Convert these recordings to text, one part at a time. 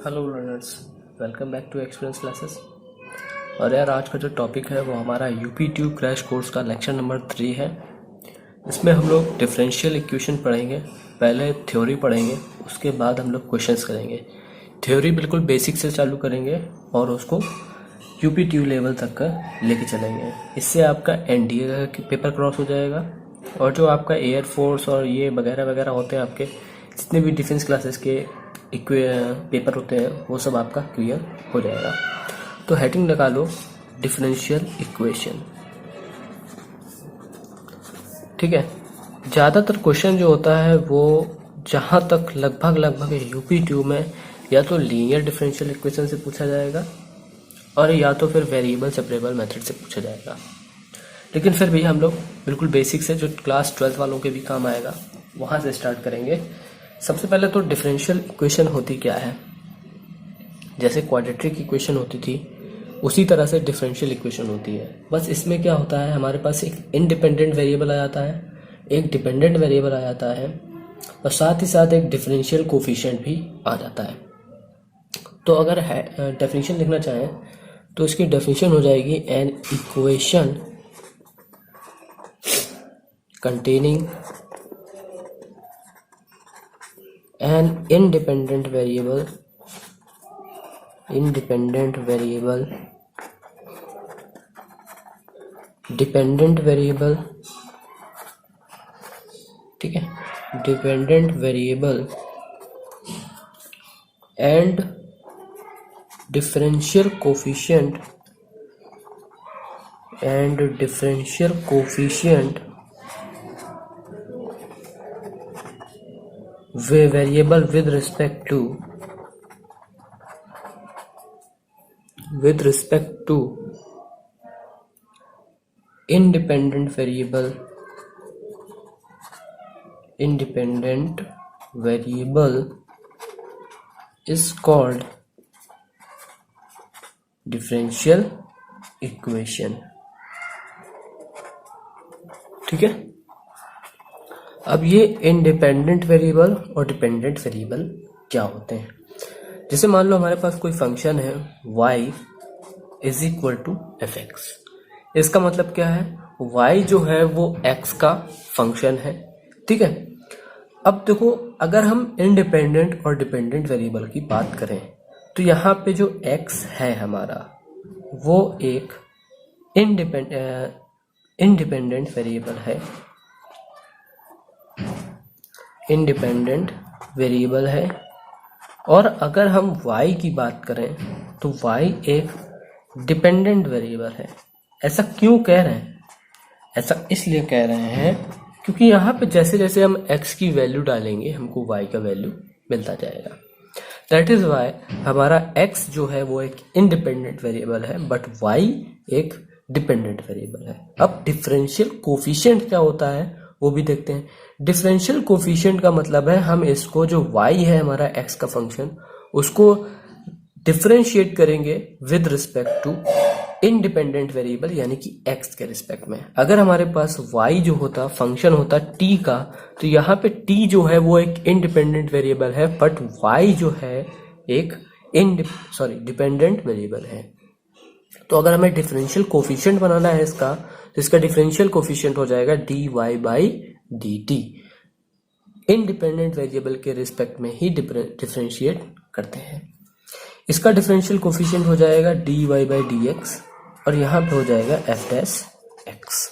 Hello learners, welcome back to experience classes. और यार आज का जो टॉपिक है वो हमारा यूपी ट्यूब क्रैश कोर्स का लेक्चर नंबर 3 है। इसमें हम लोग डिफरेंशियल इक्वेशन पढ़ेंगे। पहले थ्योरी पढ़ेंगे, उसके बाद हम लोग क्वेश्चंस करेंगे। थ्योरी बिल्कुल बेसिक से चालू करेंगे और उसको यूपी ट्यूब लेवल तक का लेके चलेंगे। इससे आपका एनडीए का पेपर क्रॉस हो जाएगा और जो आपका एयरफोर्स और ये वगैरह वगैरह होते हैं, आपके जितने भी डिफेंस क्लासेस के पेपर होते हैं वो सब आपका क्लियर हो जाएगा। तो हेडिंग लगा लो डिफरेंशियल इक्वेशन। ठीक है। ज़्यादातर क्वेश्चन जो होता है वो जहाँ तक लगभग यूपी ट्यूब में या तो लीनियर डिफरेंशियल इक्वेशन से पूछा जाएगा और या तो फिर वेरिएबल सेपरेबल मेथड से पूछा जाएगा। लेकिन फिर भी हम लोग बिल्कुल बेसिक से जो क्लास 12 वालों के भी काम आएगा वहाँ से स्टार्ट करेंगे। सबसे पहले तो डिफरेंशियल इक्वेशन होती क्या है। जैसे क्वाड्रेटिक इक्वेशन होती थी उसी तरह से डिफरेंशियल इक्वेशन होती है। बस इसमें क्या होता है, हमारे पास एक इंडिपेंडेंट वेरिएबल आ जाता है, एक डिपेंडेंट वेरिएबल आ जाता है और साथ ही साथ एक डिफरेंशियल कोफिशिएंट भी आ जाता है। तो अगर डेफिनेशन लिखना चाहें तो इसकी डेफिनेशन हो जाएगी an equation containing an independent variable dependent variable, ठीक है, dependent variable and differential coefficient variable with respect to independent variable is called differential equation। ठीक है। अब ये इंडिपेंडेंट वेरिएबल और डिपेंडेंट वेरिएबल क्या होते हैं। जैसे मान लो हमारे पास कोई फंक्शन है y is equal to F X. इसका मतलब क्या है, y जो है वो x का फंक्शन है। ठीक है। अब देखो, अगर हम इंडिपेंडेंट और डिपेंडेंट वेरिएबल की बात करें तो यहाँ पे जो x है हमारा वो एक इंडिपेंडेंट वेरिएबल है, और अगर हम y की बात करें तो y एक डिपेंडेंट वेरिएबल है। ऐसा क्यों कह रहे हैं? ऐसा इसलिए कह रहे हैं क्योंकि यहाँ पे जैसे जैसे हम x की वैल्यू डालेंगे हमको y का वैल्यू मिलता जाएगा। दैट इज वाई हमारा x जो है वो एक इंडिपेंडेंट वेरिएबल है बट y एक डिपेंडेंट वेरिएबल है। अब डिफरेंशियल कोफिशिएंट क्या होता है वो भी देखते हैं। डिफरेंशियल कोफिशिएंट का मतलब है हम इसको जो y है हमारा x का फंक्शन उसको डिफरेंशिएट करेंगे with respect to independent variable यानी कि x के रिस्पेक्ट में। अगर हमारे पास y जो होता फंक्शन होता t का तो यहाँ पे t जो है वो एक इंडिपेंडेंट वेरिएबल है बट y जो है एक डिपेंडेंट वेरिएबल है। तो अगर हमें डिफरेंशियल कोफिशिएंट बनाना है इसका तो इसका डिफरेंशियल कोफिशिएंट हो जाएगा dy by dt। Independent variable के रिस्पेक्ट में ही डिफरेंशिएट करते हैं। इसका डिफरेंशियल कोफिशिएंट हो जाएगा dy बाई dx और यहाँ पे हो जाएगा f डैश x।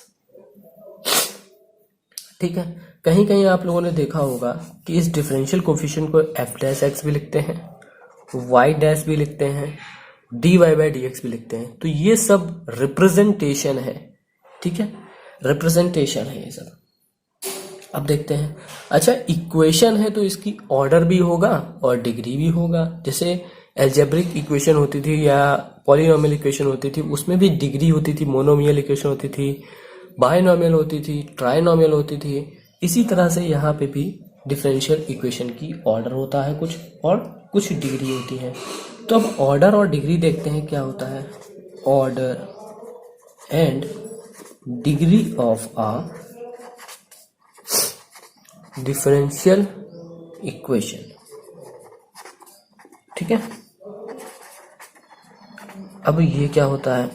ठीक है। कहीं कहीं आप लोगों ने देखा होगा कि इस डिफरेंशियल कोफिशिएंट को f डैश x भी लिखते हैं, y डैश भी लिखते हैं, dy बाई dx भी लिखते हैं। तो ये सब रिप्रेजेंटेशन है। ठीक है, रिप्रेजेंटेशन है ये सब। अब देखते हैं। अच्छा, इक्वेशन है तो इसकी ऑर्डर भी होगा और डिग्री भी होगा। जैसे एल्जेब्रिक इक्वेशन होती थी या पॉलिनोमियल इक्वेशन होती थी उसमें भी डिग्री होती थी, मोनोमियल इक्वेशन होती थी, बायनोमियल होती थी, ट्राइनोमियल होती थी। इसी तरह से यहाँ पे भी डिफरेंशियल इक्वेशन की ऑर्डर होता है कुछ और कुछ डिग्री होती है। तो अब ऑर्डर और डिग्री देखते हैं क्या होता है। Order and degree of a differential equation. ठीक है। अब ये क्या होता है,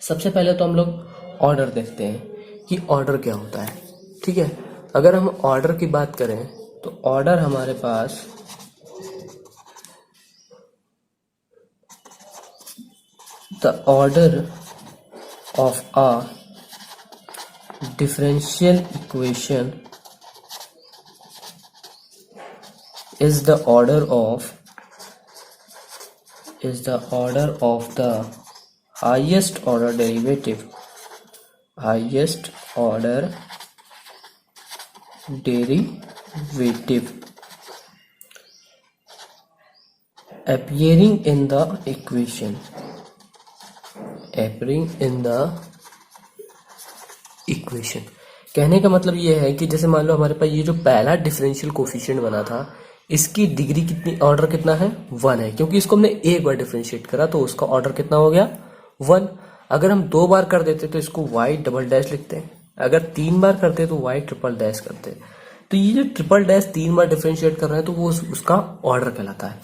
सबसे पहले तो हम लोग ऑर्डर देखते हैं कि ऑर्डर क्या होता है। ठीक है, अगर हम ऑर्डर की बात करें तो ऑर्डर हमारे पास the order of a differential equation is the order of the highest order derivative appearing in the equation कहने का मतलब ये है कि जैसे मान लो हमारे पास ये जो पहला डिफरेंशियल कोफिशिएंट बना था, इसकी डिग्री कितनी, ऑर्डर कितना है, 1 है, क्योंकि इसको हमने एक बार डिफरेंशिएट करा तो उसका ऑर्डर कितना हो गया, 1। अगर हम 2 बार कर देते तो इसको y डबल डैश लिखते हैं, अगर 3 बार करते तो y ट्रिपल डैश करते हैं। तो ये जो ट्रिपल डैश 3 बार डिफरेंशिएट कर रहे हैं तो वो उसका ऑर्डर कहलाता है।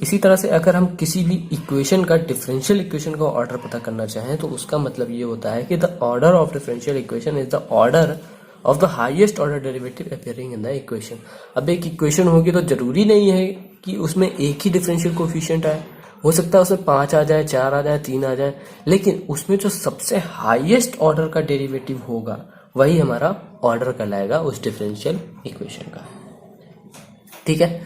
इसी तरह से अगर हम किसी भी इक्वेशन का, डिफरेंशियल इक्वेशन का ऑर्डर पता करना चाहें तो उसका मतलब ये होता है कि the order of differential equation is the order of the highest order derivative appearing in the equation. अब एक इक्वेशन होगी तो जरूरी नहीं है कि उसमें एक ही डिफरेंशियल कोफिशिएंट आए, हो सकता है उसमें 5 आ जाए, 4 आ जाए, 3 आ जाए, लेकिन उसमें जो सबसे हाईएस्ट ऑर्डर का डेरिवेटिव होगा वही हमारा ऑर्डर कहलाएगा उस डिफरेंशियल इक्वेशन का। ठीक है,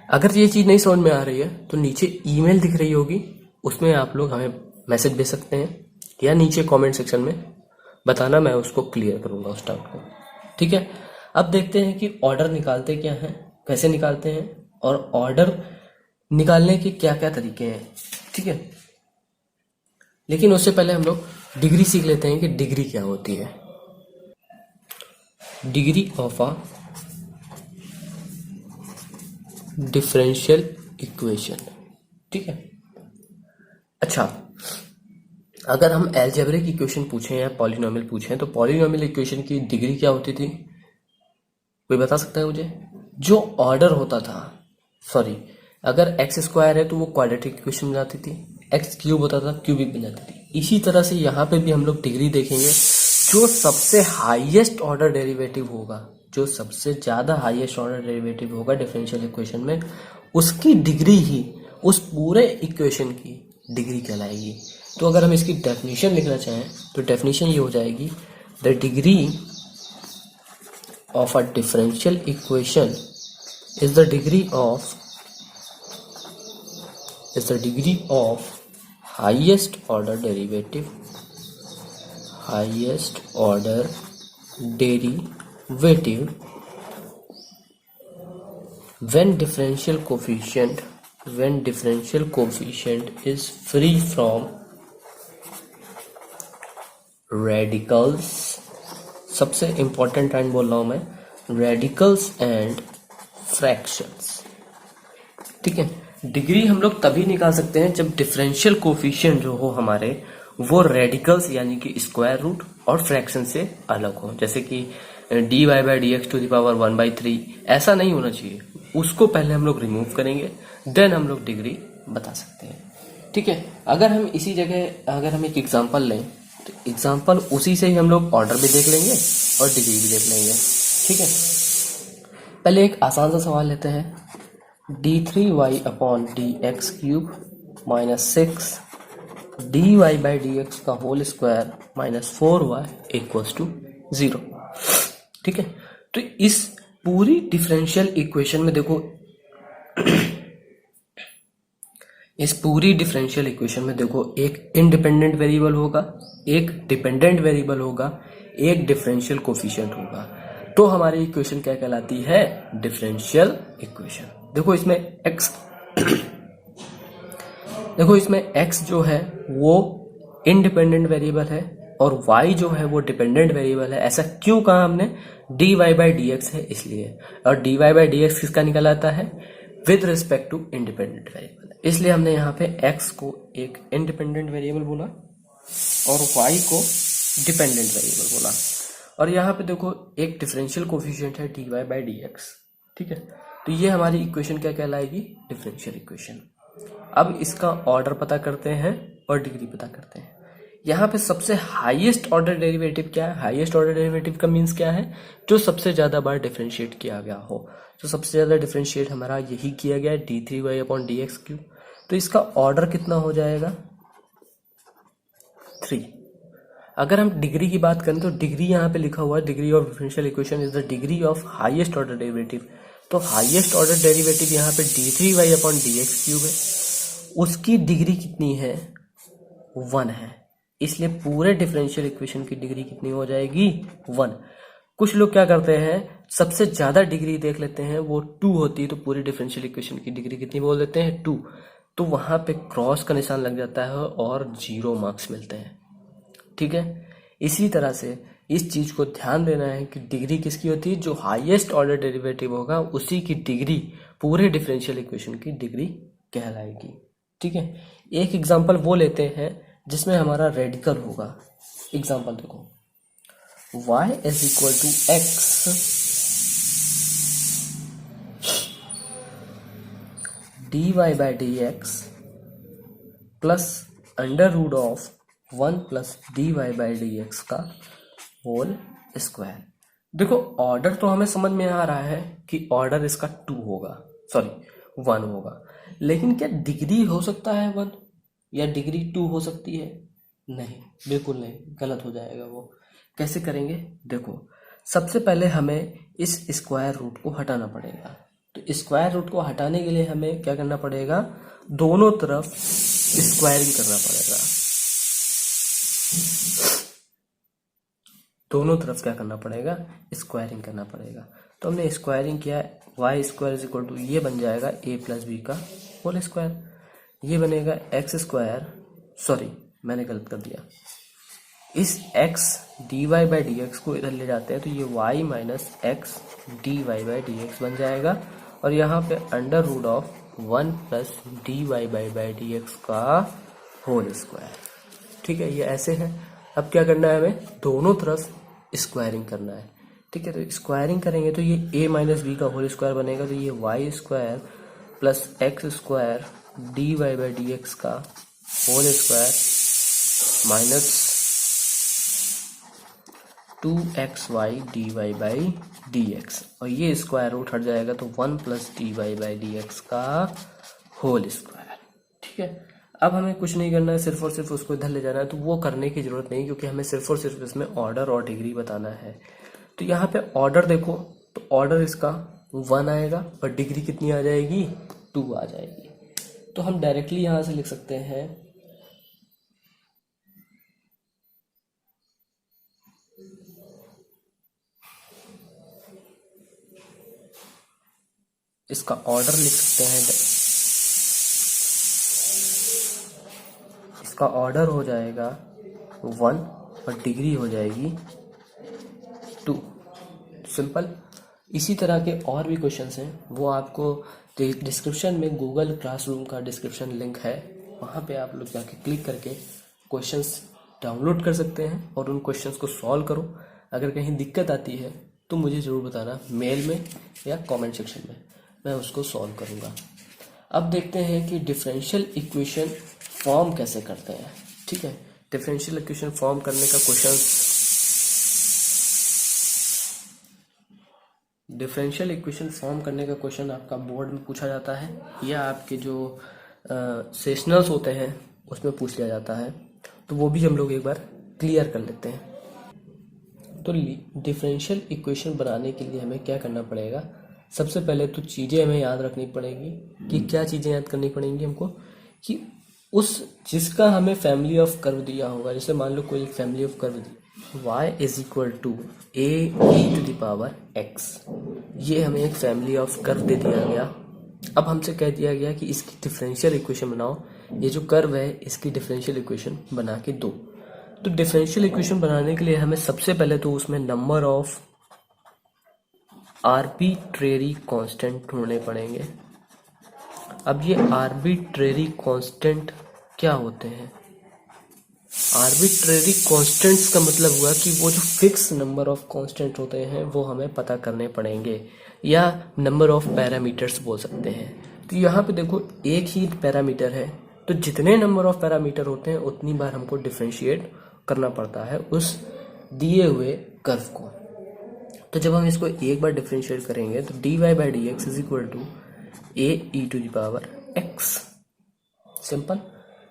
अगर ये चीज नहीं समझ में आ रही है तो नीचे ईमेल दिख रही होगी, उसमें आप लोग हमें मैसेज भेज सकते हैं या नीचे कमेंट सेक्शन में बताना, मैं उसको क्लियर करूंगा उस डाउट को। ठीक है, अब देखते हैं कि ऑर्डर निकालते क्या हैं, कैसे निकालते हैं, और ऑर्डर निकालने के क्या क्या तरीके हैं। ठीक है, लेकिन उससे पहले हम लोग डिग्री सीख लेते हैं कि डिग्री क्या होती है। Degree of a differential equation. ठीक है, अच्छा, अगर हम अलजेब्रिक इक्वेशन पूछें या पॉलिनोमियल पूछें तो पॉलिनोमियल इक्वेशन की डिग्री क्या होती थी, कोई बता सकता है मुझे? जो ऑर्डर होता था, सॉरी, अगर एक्स स्क्वायर है तो वो क्वाड्रेटिक इक्वेशन बन जाती थी, एक्स क्यूब होता था क्यूबिक बन जाती थी। इसी तरह से यहाँ पे भी हम लोग डिग्री देखेंगे, जो सबसे हाईएस्ट ऑर्डर डेरिवेटिव होगा, जो सबसे ज्यादा हाईएस्ट ऑर्डर डेरिवेटिव होगा डिफरेंशियल इक्वेशन में, उसकी डिग्री ही उस पूरे इक्वेशन की डिग्री कहलाएगी। तो अगर हम इसकी डेफिनेशन लिखना चाहें तो डेफिनेशन ये हो जाएगी, the degree of a differential equation is the degree of highest order derivative when differential coefficient is free from radicals, सबसे इंपॉर्टेंट टाइम बोल रहा हूं मैं, रेडिकल्स एंड फ्रैक्शंस। ठीक है, डिग्री हम लोग तभी निकाल सकते हैं जब डिफरेंशियल कोफिशिएंट जो हो हमारे वो रेडिकल्स यानी कि स्क्वायर रूट और फ्रैक्शन से अलग हो, जैसे कि dy by D X to the power 1/3, ऐसा नहीं होना चाहिए। उसको पहले हम लोग रिमूव करेंगे, देन हम लोग डिग्री बता सकते हैं। ठीक है, अगर हम इसी जगह अगर हम एक एग्जांपल लें तो एग्जांपल उसी से ही हम लोग ऑर्डर भी देख लेंगे और डिग्री भी देख लेंगे। ठीक है, पहले एक आसान सा सवाल लेते हैं, d3y upon D X cube minus 6 dy by D X का whole square minus 4y equals to 0। ठीक है, तो इस पूरी डिफरेंशियल इक्वेशन में देखो, इस पूरी डिफरेंशियल इक्वेशन में देखो, एक इंडिपेंडेंट वेरिएबल होगा, एक डिपेंडेंट वेरिएबल होगा, एक डिफरेंशियल कोफिशिएंट होगा। तो हमारी इक्वेशन क्या कहलाती है? Differential equation. देखो इसमें x जो है वो इंडिपेंडेंट वेरिएबल है और y जो है वो डिपेंडेंट वेरिएबल है। ऐसा क्यों कहा हमने? dy बाई डी एक्स है इसलिए, और dy बाई डी एक्स किसका निकल आता है? With respect to independent variable, इसलिए हमने यहाँ पे x को एक इंडिपेंडेंट वेरिएबल बोला और y को डिपेंडेंट वेरिएबल बोला। और यहाँ पे देखो एक डिफरेंशियल कोफिशिएंट है dy बाई डी एक्स। ठीक है, तो ये हमारी इक्वेशन क्या कहलाएगी, डिफरेंशियल इक्वेशन। अब इसका ऑर्डर पता करते हैं और डिग्री पता करते हैं। यहाँ पे सबसे हाईएस्ट ऑर्डर डेरिवेटिव क्या है, हाईएस्ट ऑर्डर डेरिवेटिव का मीन्स क्या है, जो सबसे ज्यादा बार डिफरेंशिएट किया गया हो। तो सबसे ज्यादा डिफरेंशिएट हमारा यही किया गया है, d3y/dx3। तो इसका ऑर्डर कितना हो जाएगा, 3। अगर हम डिग्री की बात करें तो डिग्री यहाँ पे लिखा हुआ है, degree of differential equation is the degree of highest order derivative. तो हाईएस्ट ऑर्डर डेरिवेटिव यहाँ पे d3y/dx3 है, उसकी डिग्री कितनी है, 1 है। इसलिए पूरे डिफरेंशियल इक्वेशन की डिग्री कितनी हो जाएगी, 1। कुछ लोग क्या करते हैं, सबसे ज्यादा डिग्री देख लेते हैं, वो 2 होती है, तो पूरी डिफरेंशियल इक्वेशन की डिग्री कितनी बोल देते हैं, 2। तो वहां पे क्रॉस का निशान लग जाता है और 0 मार्क्स मिलते हैं। ठीक है, इसी तरह से इस चीज को ध्यान देना है कि डिग्री किसकी होती है, जो हाईएस्ट ऑर्डर डेरिवेटिव होगा उसी की डिग्री पूरे डिफरेंशियल इक्वेशन की डिग्री कहलाएगी। ठीक है, एक एग्जांपल वो लेते हैं जिसमें हमारा रेडिकल होगा। एग्जांपल देखो, y is equal to X dy/dx plus under root of 1 plus dy/dx का होल स्क्वायर। देखो ऑर्डर तो हमें समझ में आ रहा है कि ऑर्डर इसका 2 होगा, सॉरी 1 होगा, लेकिन क्या डिग्री हो सकता है 1 या डिग्री 2 हो सकती है, नहीं, बिल्कुल नहीं, गलत हो जाएगा वो। कैसे करेंगे, देखो सबसे पहले हमें इस स्क्वायर रूट को हटाना पड़ेगा। तो स्क्वायर रूट को हटाने के लिए हमें क्या करना पड़ेगा, दोनों तरफ स्क्वायरिंग करना पड़ेगा। दोनों तरफ क्या करना पड़ेगा, स्क्वायरिंग करना पड़ेगा। तो हमने स्क्वायरिंग किया, y square is equal to ये बन जाएगा a प्लस बी का होल स्क्वायर, ये बनेगा एक्स स्क्वायर, सॉरी मैंने गलत कर दिया, इस x dy/dx को इधर ले जाते हैं तो ये y माइनस एक्स dy/dx बन जाएगा, और यहाँ पे under root of 1 plus dy/dx का होल स्क्वायर। ठीक है, ये ऐसे है। अब क्या करना है, हमें दोनों तरफ स्क्वायरिंग करना है। ठीक है, तो स्क्वायरिंग करेंगे तो ये a माइनस बी का होल स्क्वायर बनेगा, तो ये y square plus x square dy/dx का whole square minus 2xy dy/dx, और ये स्क्वायर रूट हट जाएगा तो 1 प्लस dy/dx का होल स्क्वायर। ठीक है, अब हमें कुछ नहीं करना है, सिर्फ और सिर्फ उसको इधर ले जाना है। तो वो करने की जरूरत नहीं, क्योंकि हमें सिर्फ और सिर्फ इसमें ऑर्डर और डिग्री बताना है। तो यहाँ पे ऑर्डर देखो, तो ऑर्डर इसका 1 आएगा और डिग्री कितनी आ जाएगी, 2 आ जाएगी। तो हम डायरेक्टली यहाँ से लिख सकते हैं इसका ऑर्डर लिख सकते हैं, इसका ऑर्डर हो जाएगा 1 और डिग्री हो जाएगी 2। सिंपल। इसी तरह के और भी क्वेश्चंस हैं, वो आपको डिस्क्रिप्शन में गूगल क्लासरूम का डिस्क्रिप्शन लिंक है, वहाँ पे आप लोग जाके क्लिक करके क्वेश्चंस डाउनलोड कर सकते हैं और उन क्वेश्चंस को सॉल्व करो। अगर कहीं दिक्कत आती है तो मुझे ज़रूर बताना, मेल में या कमेंट सेक्शन में, मैं उसको सॉल्व करूँगा। अब देखते हैं कि डिफरेंशियल इक्वेशन फॉर्म कैसे करते हैं। ठीक है, डिफरेंशियल इक्वेशन फॉर्म करने का क्वेश्चन, डिफरेंशियल इक्वेशन फॉर्म करने का क्वेश्चन आपका बोर्ड में पूछा जाता है या आपके जो सेशनल्स होते हैं उसमें पूछ लिया जाता है, तो वो भी हम लोग एक बार क्लियर कर लेते हैं। तो डिफरेंशियल इक्वेशन बनाने के लिए हमें क्या करना पड़ेगा, सबसे पहले तो चीज़ें हमें याद रखनी पड़ेगी। कि क्या चीज़ें याद करनी पड़ेंगी हमको, कि उस जिसका हमें फैमिली ऑफ कर्व दिया होगा, जैसे मान लो कोई फैमिली ऑफ कर्व दी, y is equal to a(e)x, ये हमें एक फैमिली ऑफ कर्व दे दिया गया। अब हमसे कह दिया गया कि इसकी डिफरेंशियल इक्वेशन बनाओ, ये जो कर्व है इसकी डिफरेंशियल इक्वेशन बना के दो। तो डिफरेंशियल इक्वेशन बनाने के लिए हमें सबसे पहले तो उसमें नंबर ऑफ आर्बिट्रेरी कांस्टेंट ढूंढने पड़ेंगे। अब ये आर्बिट्रेरी कांस्टेंट क्या होते हैं, आर्बिट्रेरी कांस्टेंट्स का मतलब हुआ कि वो जो फिक्स नंबर ऑफ कांस्टेंट होते हैं वो हमें पता करने पड़ेंगे। या नंबर ऑफ पैरामीटर्स बोल सकते हैं। तो यहाँ पे देखो एक ही पैरामीटर है, तो जितने नंबर ऑफ पैरामीटर होते हैं उतनी बार हमको डिफ्रेंशिएट करना पड़ता है उस दिए हुए कर्व को। तो जब हम इसको एक बार डिफ्रेंशिएट करेंगे तो dy by D x is equal to a e to the power x, simple.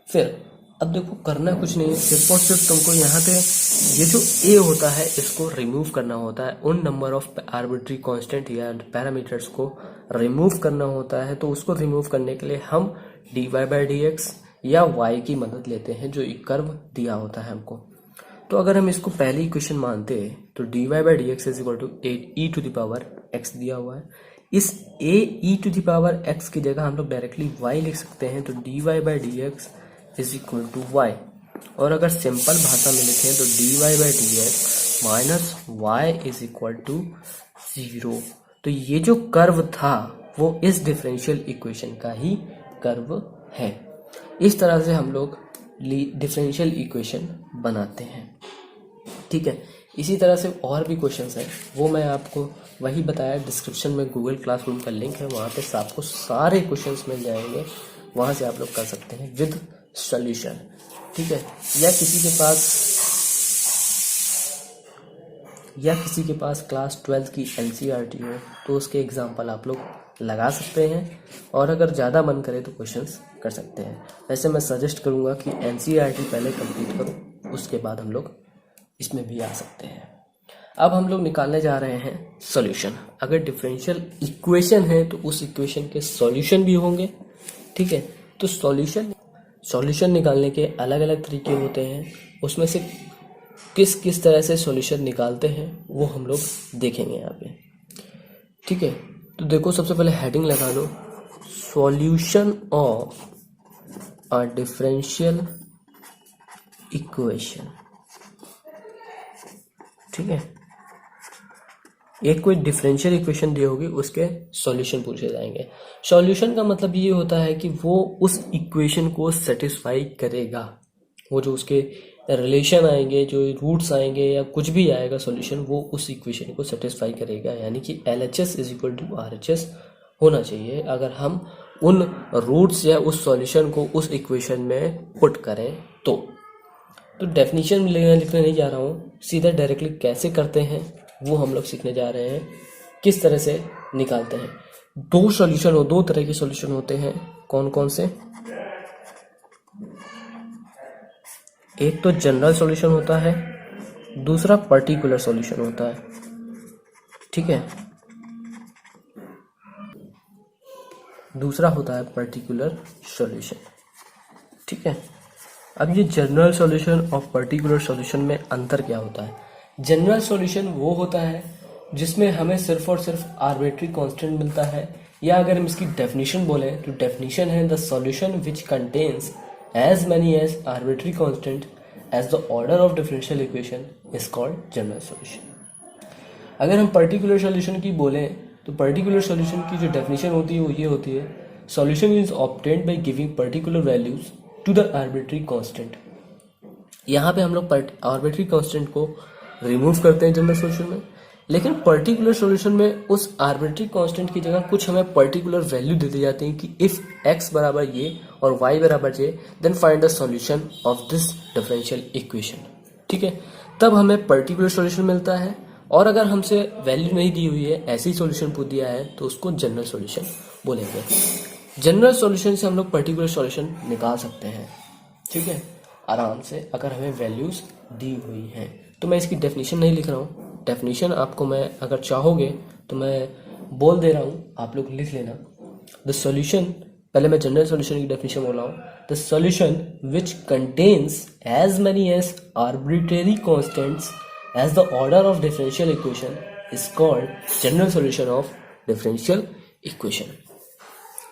फिर अब देखो करना कुछ नहीं है, सिर्फ और सिर्फ तुमको यहाँ पे ये जो a होता है इसको रिमूव करना होता है, उन नंबर ऑफ आर्बिट्री कांस्टेंट या पैरामीटर्स को रिमूव करना होता है। तो उसको रिमूव करने के लिए हम dy बाई डी एक्स या y की मदद लेते हैं जो एक कर्व दिया होता है हमको। तो अगर हम इसको पहली इक्वेशन मानते हैं तो dy by D x is equal to a to the power x दिया हुआ है। इस a e to the power x की जगह हम लोग डायरेक्टली y लिख सकते हैं, तो dy by D x is equal to y। और अगर सिंपल भाषा में लिखें तो dy by D x minus y is equal to 0। तो ये जो कर्व था वो इस डिफरेंशियल इक्वेशन का ही कर्व है। इस तरह से हम लोग डिफरेंशियल इक्वेशन बनाते हैं, ठीक है। इसी तरह से और भी क्वेश्चंस हैं, वो मैं आपको वही बताया, डिस्क्रिप्शन में गूगल क्लासरूम का लिंक है, वहाँ पे आपको सारे क्वेश्चंस मिल जाएंगे, वहाँ से आप लोग कर सकते हैं विद सॉल्यूशन, ठीक है। या किसी के पास क्लास 12 की NCERT हो तो उसके एग्जाम्पल आप लोग लगा सकते हैं, और अगर ज़्यादा मन करे तो क्वेश्चंस कर सकते हैं। वैसे मैं सजेस्ट करूँगा कि NCERT पहले कंप्लीट करो, उसके बाद हम लोग इसमें भी आ सकते हैं। अब हम लोग निकालने जा रहे हैं सॉल्यूशन। अगर डिफरेंशियल इक्वेशन है तो उस इक्वेशन के सॉल्यूशन भी होंगे, ठीक है। तो सॉल्यूशन निकालने के अलग अलग तरीके होते हैं, उसमें से किस किस तरह से सॉल्यूशन निकालते हैं वो हम लोग देखेंगे यहाँ पे, ठीक है। तो देखो सबसे पहले हेडिंग लगा लो, solution of a differential equation, ठीक है। एक कोई डिफरेंशियल इक्वेशन दी होगी, उसके सॉल्यूशन पूछे जाएंगे। सॉल्यूशन का मतलब ये होता है कि वो उस इक्वेशन को सेटिस्फाई करेगा, वो जो उसके रिलेशन आएंगे, जो रूट्स आएंगे या कुछ भी आएगा सॉल्यूशन, वो उस इक्वेशन को सेटिस्फाई करेगा। यानी कि LHS is equal to RHS होना चाहिए अगर हम उन रूट्स या उस सॉल्यूशन को उस इक्वेशन में पुट करें तो डेफिनेशन लिखने नहीं जा रहा हूँ, सीधा डायरेक्टली कैसे करते हैं वो हम लोग सीखने जा रहे हैं, किस तरह से निकालते हैं। दो तरह के सॉल्यूशन होते हैं, कौन कौन से? एक तो जनरल सॉल्यूशन होता है, दूसरा पर्टिकुलर सॉल्यूशन होता है, ठीक है। दूसरा होता है पर्टिकुलर सॉल्यूशन, ठीक है। अब ये जनरल सॉल्यूशन और पर्टिकुलर सॉल्यूशन में अंतर क्या होता है? जनरल सॉल्यूशन वो होता है जिसमें हमें सिर्फ और सिर्फ आर्बिट्री कांस्टेंट मिलता है, या अगर हम इसकी डेफिनेशन बोलें तो डेफिनेशन है the solution which contains as many as arbitrary constant as the order of differential equation is called general solution। अगर हम particular solution की बोलें तो particular solution की जो definition होती है वो ये होती है, solution is obtained by giving particular values to the arbitrary constant। यहाँ पे हम लोग arbitrary constant को remove करते हैं general solution में, लेकिन पर्टिकुलर सॉल्यूशन में उस आर्बिट्री कांस्टेंट की जगह कुछ हमें पर्टिकुलर वैल्यू दे दी जाती है कि इफ x बराबर ये और y बराबर ये then find the solution of this differential equation, ठीक है। तब हमें पर्टिकुलर सॉल्यूशन मिलता है, और अगर हमसे वैल्यू नहीं दी हुई है, ऐसे ही सॉल्यूशन पूछ दिया है तो उसको जनरल सॉल्यूशन बोलेंगे। जनरल सॉल्यूशन से हम लोग पर्टिकुलर सॉल्यूशन निकाल सकते हैं, ठीक है, आराम से, अगर हमें वैल्यूज दी हुई हैं। तो मैं इसकी डेफिनेशन नहीं लिख रहा हूँ, डेफिनेशन आपको मैं अगर चाहोगे तो मैं बोल दे रहा हूँ, आप लोग लिख लेना। द सॉल्यूशन, पहले मैं जनरल सॉल्यूशन की डेफिनेशन बोल रहा हूँ, the solution which contains as many as arbitrary constants as the order of differential equation is called general solution of differential equation,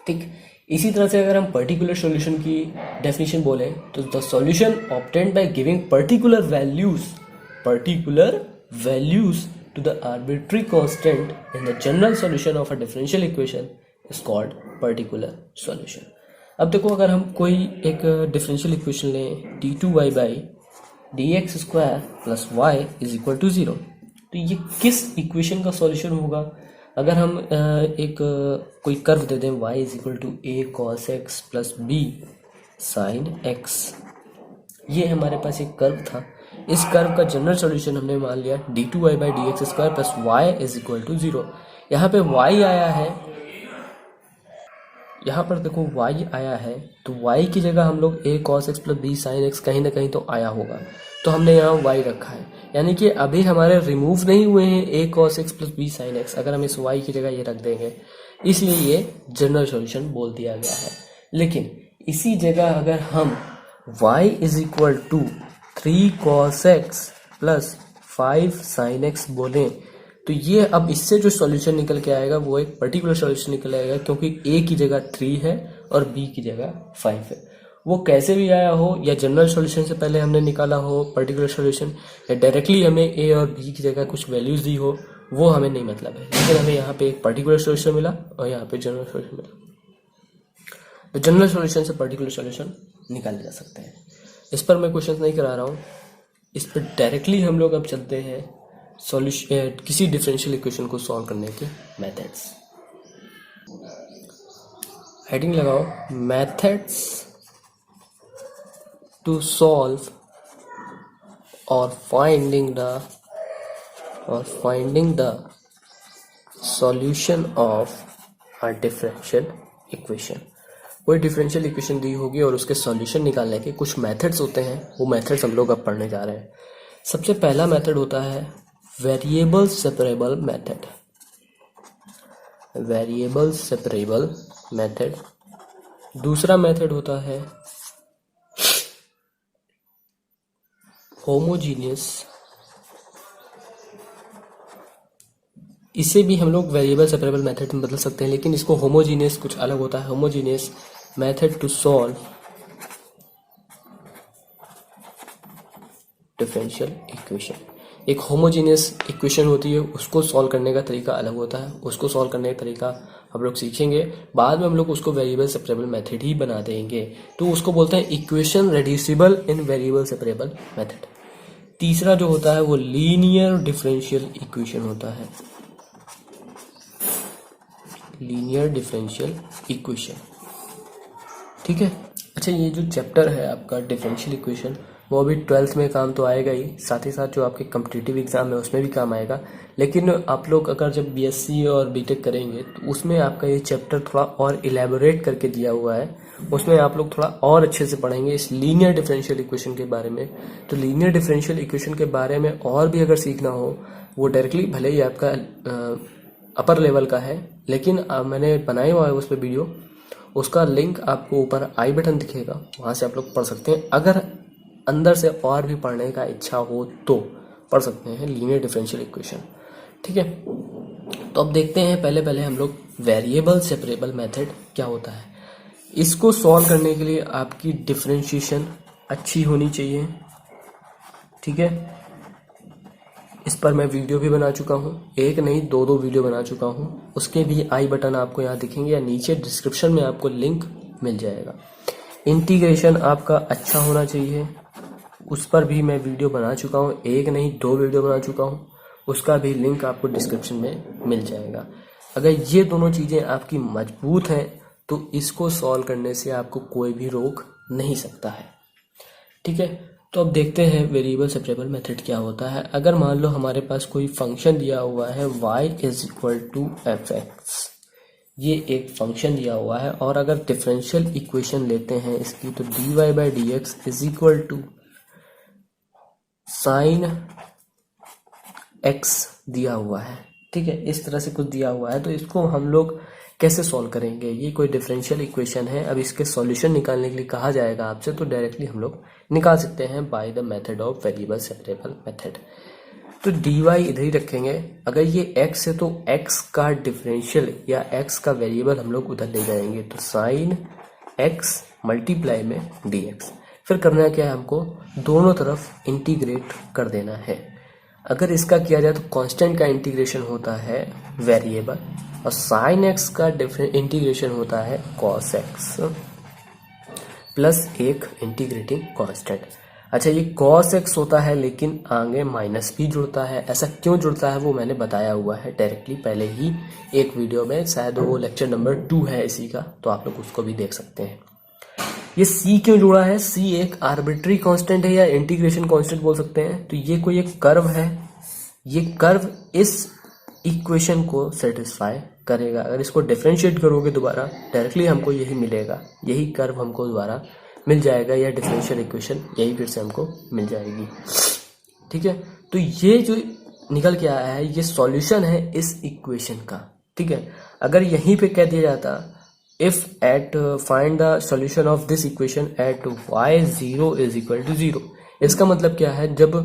ठीक। इसी तरह से अगर हम पर्टिकुलर सॉल्यूशन की डेफिनेशन बोलें तो the solution obtained by giving particular values to the arbitrary constant in the general solution of a differential equation is called particular solution। अब देखो, अगर हम कोई एक डिफरेंशियल इक्वेशन लें d2y by dx square plus y is equal to 0, तो ये किस इक्वेशन का सॉल्यूशन होगा? अगर हम कोई कर्व दे दें y is equal to a cos x plus b sine x, ये हमारे पास एक कर्व था। इस कर्व का जनरल सॉल्यूशन हमने मान लिया d2y by D x square plus y is equal to 0। यहाँ पे y आया है, यहाँ पर देखो y आया है, तो y की जगह हम लोग a cos x plus b sin x कहीं ना कहीं तो आया होगा, तो हमने यहाँ y रखा है। यानी कि अभी हमारे रिमूव नहीं हुए हैं a cos x plus b sin x, अगर हम इस y की जगह ये रख देंगे, इसलिए ये जनरल सॉल्यूशन बोल दिया गया है। लेकिन इसी जगह अगर हम y is equal to 3 cos x plus 5 sin x बोलें, तो ये अब इससे जो सॉल्यूशन निकल के आएगा वो एक पर्टिकुलर सॉल्यूशन निकल आएगा, क्योंकि a की जगह 3 है और b की जगह 5 है। वो कैसे भी आया हो, या जनरल सॉल्यूशन से पहले हमने निकाला हो पर्टिकुलर सॉल्यूशन, या डायरेक्टली हमें a और b की जगह कुछ वैल्यूज दी हो, वो हमें नहीं मतलब है। लेकिन हमें यहाँ पे एक पर्टिकुलर सॉल्यूशन मिला और यहाँ पे जनरल सॉल्यूशन मिला, तो जनरल सॉल्यूशन से पर्टिकुलर सॉल्यूशन निकाले जा सकते हैं। इस पर मैं क्वेश्चन नहीं करा रहा हूँ, इस पर डायरेक्टली हम लोग अब चलते हैं सॉल्यूशन, किसी डिफरेंशियल इक्वेशन को सॉल्व करने के मेथड्स। हेडिंग लगाओ, मेथड्स टू सॉल्व और finding the solution of a differential equation. कोई डिफरेंशियल इक्वेशन दी होगी और उसके सॉल्यूशन निकालने के कुछ मेथड्स होते हैं, वो मेथड्स हम लोग अब पढ़ने जा रहे हैं। सबसे पहला मेथड होता है variable separable method. Variable separable method. दूसरा मेथड होता है होमोजीनियस, इसे भी हम लोग वेरिएबल सेपरेबल मेथड में बदल सकते हैं, लेकिन इसको होमोजीनियस कुछ अलग होता है। Homogeneous method to solve differential equation. एक होमोजीनियस इक्वेशन होती है, उसको सॉल्व करने का तरीका अलग होता है, उसको सॉल्व करने का तरीका हम लोग सीखेंगे। बाद में हम लोग उसको वेरिएबल सेपरेबल मेथड ही बना देंगे, तो उसको बोलते हैं इक्वेशन रेड्यूसिबल इन वेरिएबल सेपरेबल मेथड। तीसरा जो होता है वो लीनियर डिफरेंशियल इक्वेशन होता है, लीनियर डिफरेंशियल इक्वेशन। ठीक है। अच्छा, ये जो चैप्टर है आपका डिफरेंशियल इक्वेशन, वो अभी 12th में काम तो आएगा ही, साथ ही साथ जो आपके कॉम्पिटिटिव एग्जाम है उसमें भी काम आएगा। लेकिन आप लोग अगर जब बीएससी और बीटेक करेंगे तो उसमें आपका ये चैप्टर थोड़ा और इलेबोरेट करके दिया हुआ है, उसमें आप लोग थोड़ा और अच्छे से पढ़ेंगे इस लीनियर डिफरेंशियल इक्वेशन के बारे में। तो लीनियर डिफरेंशियल इक्वेशन के बारे में और भी अगर सीखना हो, वो डायरेक्टली भले ही आपका अपर लेवल का है, लेकिन मैंने बनाया हुआ है उस पर वीडियो, उसका लिंक आपको ऊपर आई बटन दिखेगा, वहाँ से आप लोग पढ़ सकते हैं। अगर अंदर से और भी पढ़ने का इच्छा हो तो पढ़ सकते हैं लीनियर डिफरेंशियल इक्वेशन। ठीक है, तो अब देखते हैं पहले हम लोग वेरिएबल सेपरेबल मेथड क्या होता है। इसको सॉल्व करने के लिए आपकी डिफरेंशिएशन अच्छी होनी चाहिए। ठीक है, इस पर मैं वीडियो भी बना चुका हूँ, एक नहीं दो वीडियो बना चुका हूँ, उसके भी आई बटन आपको यहाँ दिखेंगे या नीचे डिस्क्रिप्शन में आपको लिंक मिल जाएगा। इंटीग्रेशन आपका अच्छा होना चाहिए, उस पर भी मैं वीडियो बना चुका हूँ, एक नहीं दो वीडियो बना चुका हूँ, उसका भी लिंक आपको डिस्क्रिप्शन में मिल जाएगा। अगर ये दोनों चीज़ें आपकी मजबूत हैं तो इसको सॉल्व करने से आपको कोई भी रोक नहीं सकता है। ठीक है, तो अब देखते हैं वेरिएबल सेपरेबल मेथड क्या होता है। अगर मान लो हमारे पास कोई फंक्शन दिया हुआ है y is equal to F x, ये एक फंक्शन दिया हुआ है, और अगर डिफरेंशियल इक्वेशन लेते हैं इसकी, तो dy by D x is equal to sine x दिया हुआ है। ठीक है, इस तरह से कुछ दिया हुआ है, तो इसको हम लोग कैसे सॉल्व करेंगे। ये कोई डिफरेंशियल इक्वेशन है, अब इसके सॉल्यूशन निकालने के लिए कहा जाएगा आपसे, तो डायरेक्टली हम लोग निकाल सकते हैं by the method of variable separable method. तो dy इधर ही रखेंगे, अगर ये x है तो x का डिफरेंशियल या x का वेरिएबल हम लोग उधर ले जाएंगे, तो साइन x मल्टीप्लाई में dx। फिर करना क्या है, हमको दोनों तरफ इंटीग्रेट कर देना है। अगर इसका किया जाए तो कांस्टेंट का इंटीग्रेशन होता है वेरिएबल, और साइन x का इंटीग्रेशन होता है cos x प्लस एक इंटीग्रेटिंग कांस्टेंट। अच्छा, ये cos x होता है लेकिन आगे माइनस भी जुड़ता है, ऐसा क्यों जुड़ता है वो मैंने बताया हुआ है डायरेक्टली पहले ही एक वीडियो में, शायद वो लेक्चर नंबर 2 है इसी का, तो आप लोग उसको भी देख सकते हैं। ये c क्यों जुड़ा है? c एक आर्बिट्री कांस्टेंट है या इंटीग्रेशन कांस्टेंट बोल सकते हैं। तो ये कोई एक कर्व है, ये कर्व इस इक्वेशन को सेटिस्फाई करेगा। अगर इसको डिफरेंशिएट करोगे दोबारा डायरेक्टली हमको यही मिलेगा, यही कर्व हमको दोबारा मिल जाएगा, या डिफरेंशियल इक्वेशन यही फिर से हमको मिल जाएगी। ठीक है, तो ये जो निकल के आया है ये सॉल्यूशन है इस इक्वेशन का। ठीक है, अगर यहीं पे कह दिया जाता if at find the solution of this equation at y 0 is equal to 0, इसका मतलब क्या है, जब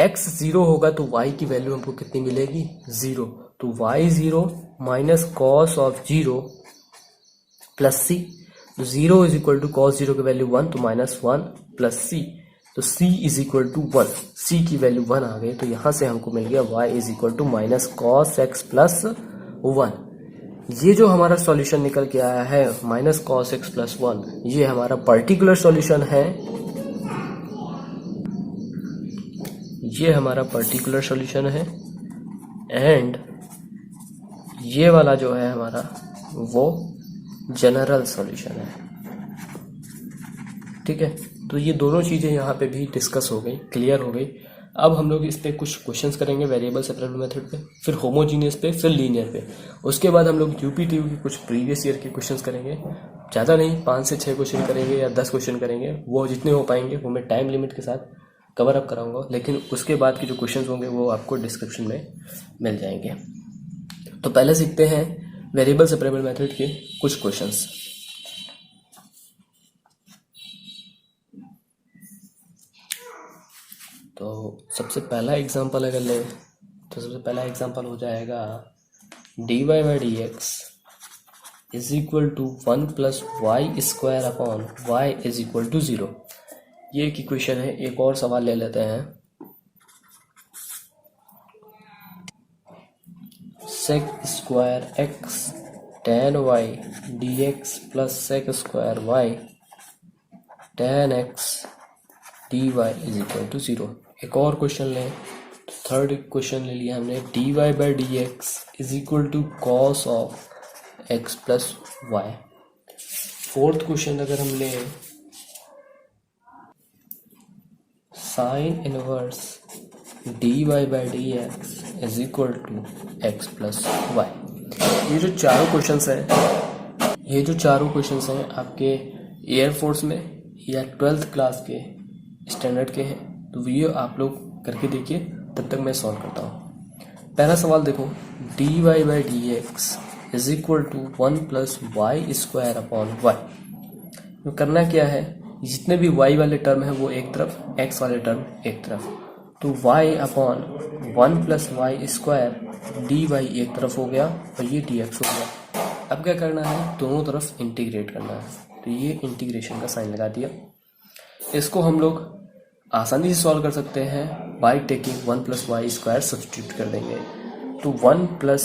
x 0 होगा तो y की वैल्यू हमको कितनी मिलेगी? 0। तो y 0 minus cos of 0 plus c, तो 0 इज इक्वल टू कॉस 0 की वैल्यू 1, तो माइनस 1 प्लस c, तो c is equal to 1, c की वैल्यू 1 आ गई। तो यहाँ से हमको मिल गया y is equal to minus cos x plus 1। ये जो हमारा सॉल्यूशन निकल के आया है माइनस कॉस एक्स प्लस 1, ये हमारा पर्टिकुलर सॉल्यूशन है, ये हमारा पर्टिकुलर सॉल्यूशन है। एंड ये वाला जो है हमारा वो जनरल सॉल्यूशन है। ठीक है, तो ये दोनों चीज़ें यहाँ पे भी डिस्कस हो गई, क्लियर हो गई। अब हम लोग इस पे कुछ क्वेश्चंस करेंगे वेरिएबल सेपरेबल मेथड पे, फिर होमोजीनियस पे, फिर लीनियर पे। उसके बाद हम लोग यूपीटीयू की कुछ प्रीवियस ईयर के क्वेश्चंस करेंगे, ज़्यादा नहीं 5 से 6 क्वेश्चन करेंगे या 10 क्वेश्चन करेंगे, वो जितने हो पाएंगे वो मैं टाइम लिमिट के साथ कवर अप कराऊंगा। लेकिन उसके बाद के जो क्वेश्चंस होंगे वो आपको डिस्क्रिप्शन में मिल जाएंगे। तो पहले सीखते हैं वेरिएबल सेपरेबल मेथड के कुछ क्वेश्चंस। तो सबसे पहला एग्जांपल अगर लें तो सबसे पहला एग्जांपल हो जाएगा dy by D x is equal to 1 plus Y square upon y is equal to 0। ये एक इक्वेशन है। एक और सवाल ले लेते हैं, sec square x tan y d x plus sec square y tan x d y is equal to 0। एक और क्वेश्चन लें, तो थर्ड क्वेश्चन ले लिया हमने, d Y by D x is equal to cos of x plus y. Fourth question अगर हम लें, sine inverse d Y by D x is equal to x plus y. ये जो चारों क्वेश्चंस हैं, ये जो चारों क्वेश्चंस हैं आपके एयरफोर्स में या 12th क्लास के स्टैंडर्ड के हैं, तो वीडियो आप लोग करके देखिए, तब तक मैं सॉल्व करता हूँ। पहला सवाल देखो, d Y by D x is equal to 1 plus Y square upon y. तो करना क्या है, जितने भी y वाले टर्म है वो एक तरफ, x वाले टर्म एक तरफ, तो y upon 1 plus Y square d y एक तरफ हो गया और ये dx हो गया। अब क्या करना है, दोनों तरफ इंटीग्रेट करना है, तो ये इंटीग्रेशन का साइन लगा दिया। इसको हम लोग आसानी से सॉल्व कर सकते हैं by taking 1 plus Y square substitute कर देंगे। तो 1 प्लस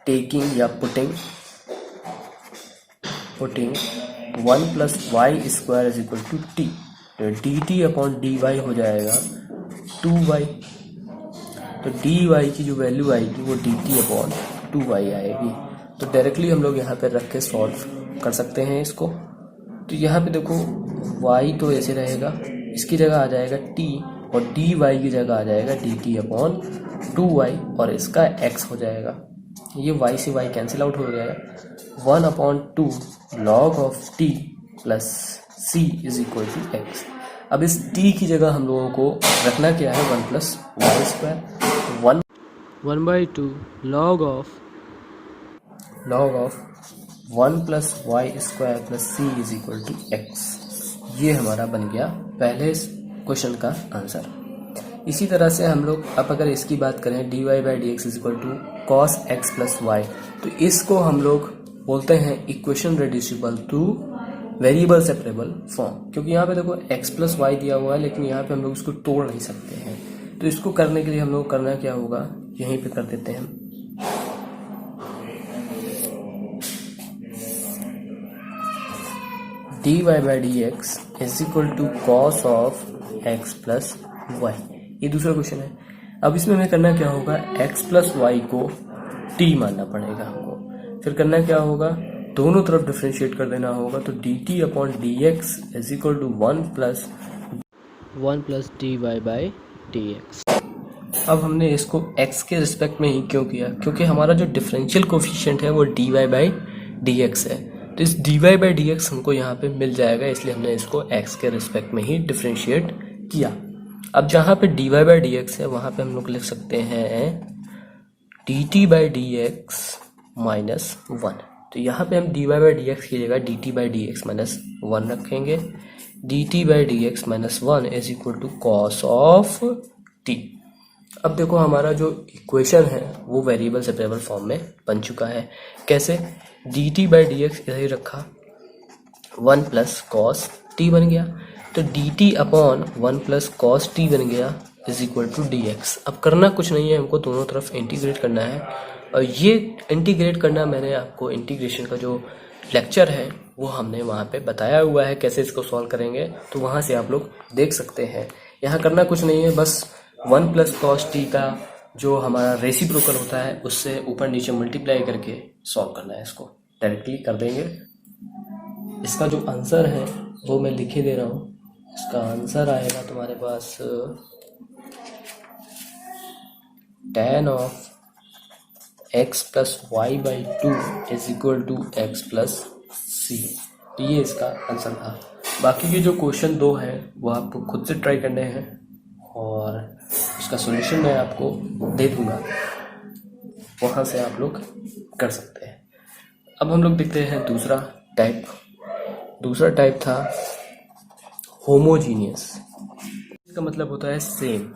टेकिंग या putting 1 plus Y square is equal to T, तो D T upon D Y हो जाएगा 2y। तो डी वाई की जो वैल्यू आएगी वो डी टी अपॉन 2y आएगी। तो डायरेक्टली हम लोग यहाँ पे रख के सॉल्व कर सकते हैं इसको। तो यहाँ पे देखो y तो ऐसे रहेगा, इसकी जगह आ जाएगा t और dy की जगह आ जाएगा dt अपॉन 2y और इसका x हो जाएगा। ये y से y कैंसिल आउट हो जाएगा। 1 upon 2 log of t plus c is equal to x। अब इस t की जगह हम लोगों को रखना क्या है, 1 plus Y square, 1/2 log of 1 plus Y square plus c is equal to x। ये हमारा बन गया पहले क्वेश्चन का आंसर। इसी तरह से हम लोग अब अगर इसकी बात करें d Y by D x is equal to cos x plus y, तो इसको हम लोग बोलते हैं equation reducible to variable separable form, क्योंकि यहाँ पे देखो x प्लस वाई दिया हुआ है लेकिन यहाँ पे हम लोग इसको तोड़ नहीं सकते हैं। तो इसको करने के लिए हम लोग करना क्या होगा, यहीं पे कर देते हैं हम। D Y by D x is equal to cos of x plus y, ये दूसरा क्वेश्चन है। अब इसमें हमें करना क्या होगा, एक्स प्लस वाई को टी मानना पड़ेगा हमको। फिर करना क्या होगा, दोनों तरफ डिफ्रेंशिएट कर देना होगा, तो D T upon D x is equal to one plus d Y by D x. अब हमने इसको x के रिस्पेक्ट में ही क्यों किया, क्योंकि हमारा जो डिफरेंशियल कोफिशिएंट है वो d Y by D x है, तो इस d Y by D x हमको यहाँ पे मिल जाएगा, इसलिए हमने इसको x के रिस्पेक्ट में ही डिफरेंशिएट किया। अब जहाँ पे D Y by D x है वहाँ पे हम लोग लिख सकते हैं D T by D x minus one, तो यहाँ पे हम D Y by D x की जगह D T by D x minus one रखेंगे। D T by D x minus one is equal to cos of T. अब देखो हमारा जो इक्वेशन है वो वेरिएबल सेपरेबल फॉर्म में बन चुका है। कैसे, D T by D x इधर ही रखा, वन प्लस कॉस टी बन गया, तो D T upon one plus cos t बन गया is equal to d x. अब करना कुछ नहीं है, हमको दोनों तरफ इंटीग्रेट करना है, और ये इंटीग्रेट करना मैंने आपको इंटीग्रेशन का जो लेक्चर है वो हमने वहाँ पे बताया हुआ है कैसे इसको सॉल्व करेंगे, तो वहाँ से आप लोग देख सकते हैं। यहाँ करना कुछ नहीं है, बस वन प्लस कॉस टी का जो हमारा रेसिप्रोकल होता है उससे ऊपर नीचे मल्टीप्लाई करके सॉल्व करना है, इसको डायरेक्टली कर देंगे। इसका जो आंसर है वो मैं लिखे दे रहा हूँ, इसका आंसर आएगा तुम्हारे पास tan of x plus Y by two is equal to x plus C, ये इसका आंसर था। बाकी के जो क्वेश्चन दो हैं वो आपको खुद से ट्राई करने हैं और उसका सॉल्यूशन मैं आपको दे दूंगा, वहाँ से आप लोग कर सकते हैं। अब हम लोग देखते हैं दूसरा टाइप। दूसरा टाइप था होमोजीनियस, इसका मतलब होता है सेम,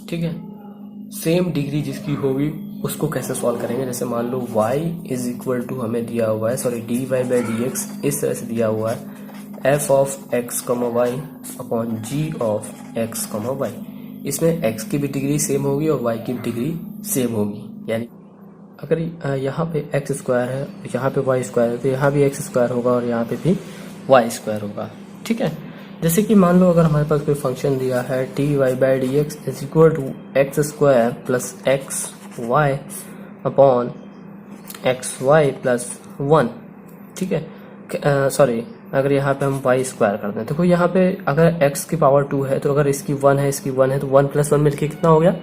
ठीक है, सेम डिग्री जिसकी होगी उसको कैसे सॉल्व करेंगे। जैसे मान लो y इज इक्वल टू हमें दिया हुआ है, sorry d Y by D x इस तरह से दिया हुआ है, f of x comma y upon g of x comma y. इसमें x की भी डिग्री सेम होगी और y की भी डिग्री सेम होगी, यानी अगर यहाँ पे x स्क्वायर है, यहाँ पे y स्क्वायर है, तो यहाँ भी x स्क्वायर होगा और यहाँ पे भी y स्क्वायर होगा, ठीक है। जैसे कि मान लो अगर हमारे पास कोई फंक्शन दिया है t y by D x is equal to x square plus x y upon x y plus one, ठीक है, सॉरी अगर यहाँ पे हम y स्क्वायर करते हैं, देखो यहाँ पे अगर x की पावर 2 है तो अगर इसकी 1 है इसकी 1 है तो 1 प्लस 1 मिलके कितना हो गया,